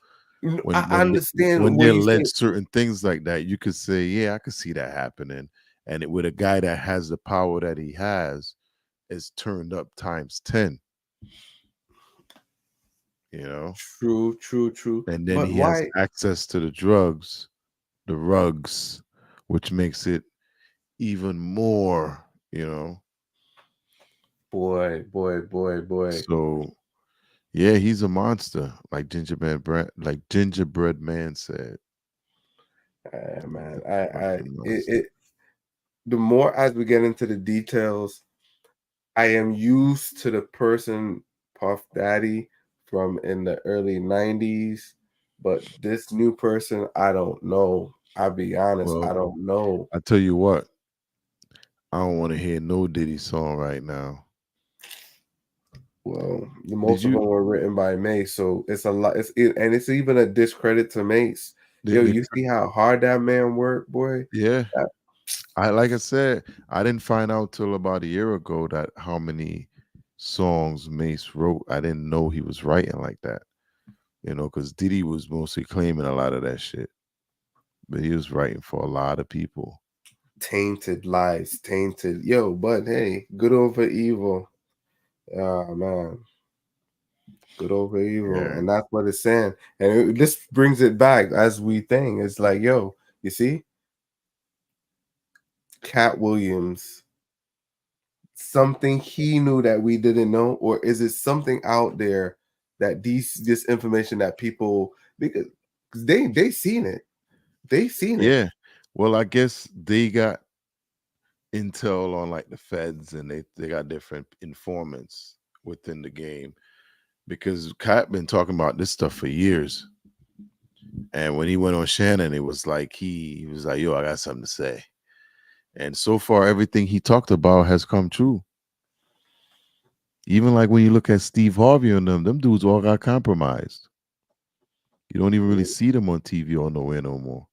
when I understand when what they you allege say. certain things like that, you could say, yeah, I could see that happening. And with a guy that has the power that he has, is turned up times 10, you know, True, true, true. and then But he has why, access to the drugs, the rugs, which makes it even more, you know. boy. So yeah, he's a monster, like Gingerbread Man said. Man, Fucking monster. the more as we get into the details, I am used to the person Puff Daddy from in the early 90s, but this new person, I don't know. I'll be honest, I Well, don't know. I tell you what, I don't want to hear no Diddy song right now. Well, the Did most of you? them were written by Mace, so it's a lot. And it's even a discredit to Mace. Yo, They you see how hard that man worked, boy? yeah. That- I like I said, I didn't find out till about a year ago that how many songs Mace wrote. I didn't know he was writing like that. You know, because Diddy was mostly claiming a lot of that shit, but he was writing for a lot of people. Tainted lies, tainted. Yo, but hey, good over evil. Man, good over evil, Yeah, and that's what it's saying. And this brings it back as we think. It's like, yo, you see, Cat Williams, something he knew that we didn't know, or is it something out there that this information that people, because they seen it, they seen it. yeah. Well, I guess they got intel on like the feds, and they got different informants within the game, because Kat been talking about this stuff for years. And when he went on Shannon, it was like he was like, yo, I got something to say. And so far, everything he talked about has come true. Even like when you look at Steve Harvey and them dudes all got compromised. You don't even really see them on TV or nowhere no more.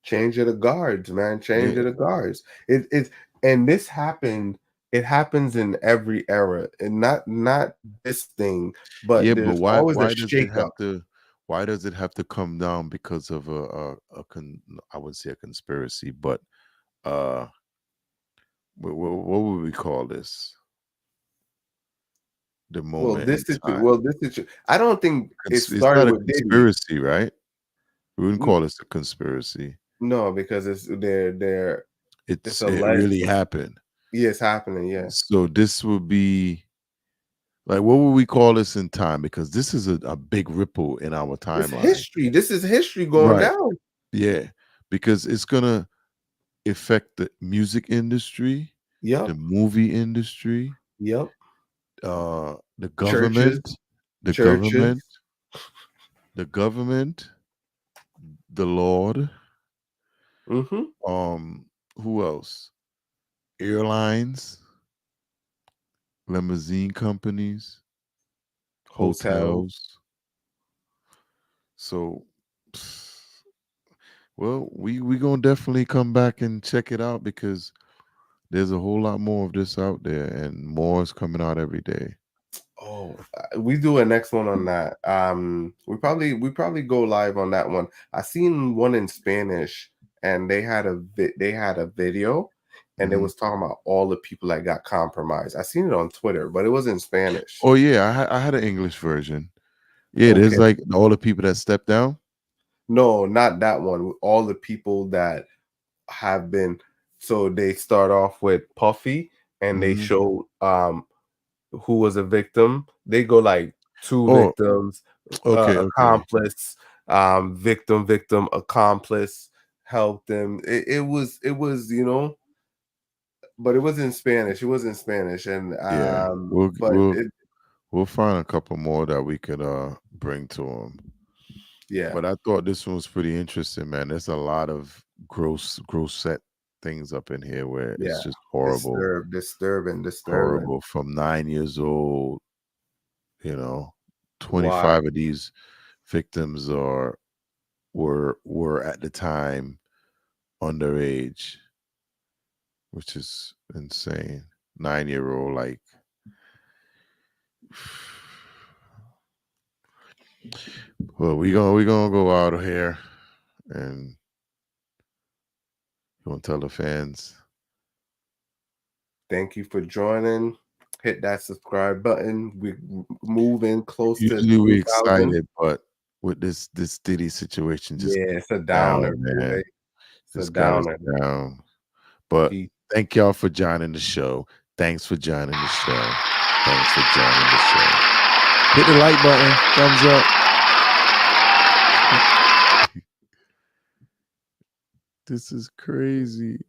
Change of the guards, man. Change Yeah. of the guards. It's and this happened. It happens in every era, and not this thing, but Yeah, but there's always a why does it have shakeup. to come down because of I wouldn't say a conspiracy, but what would we call this? The Well, moment in time. this is. I don't think it It's started not a with Diddy. conspiracy, right? We wouldn't call this a conspiracy. No, because it's It alleged. really happened. Yeah, it's happening. Yeah, So this would be like, what would we call this in time? Because this is a big ripple in our it's timeline. history. This is history going Right. down. Yeah. Because it's gonna affect the music industry, Yep. the movie industry, Yep. the Churches. government, the Churches. government, the government, the Lord, Mm-hmm. who else? Airlines, limousine companies, Hotels. hotels. So, well, we gonna definitely come back and check it out, because there's a whole lot more of this out there, and more is coming out every day. Oh, we do a next one on that. We probably go live on that one. I seen one in Spanish, and they had a video, and it Mhm. was talking about all the people that got compromised. I seen it on Twitter, but it was in Spanish. Oh yeah, I had an English version. Yeah, Okay, there's like all the people that stepped down. no, not that one. All the people that have been. So they start off with Puffy, and they Mhm. show who was a victim. They go like two Oh, victims, okay. accomplice, victim, accomplice, helped them. It was, but it was in Spanish. It was in Spanish, and Yeah, but we'll find a couple more that we could bring to them. yeah, But I thought this one was pretty interesting, man. There's a lot of gross set things up in here where it's yeah, just horrible, disturbing. horrible. From 9 years old, 25 Why? of these victims were at the time underage, which is insane. 9-year-old, like, well, we gonna go out of here, and you want to tell the fans. Thank you for joining. Hit that subscribe button. We're moving close to Usually we 3,000. excited, but with this Diddy situation, just Yeah, it's a downer, down, man. baby. It's a This got us downer. down. But Peace. thank y'all for joining the show. Thanks for joining the show. Thanks for joining the show. Hit the like button. Thumbs up. This is crazy.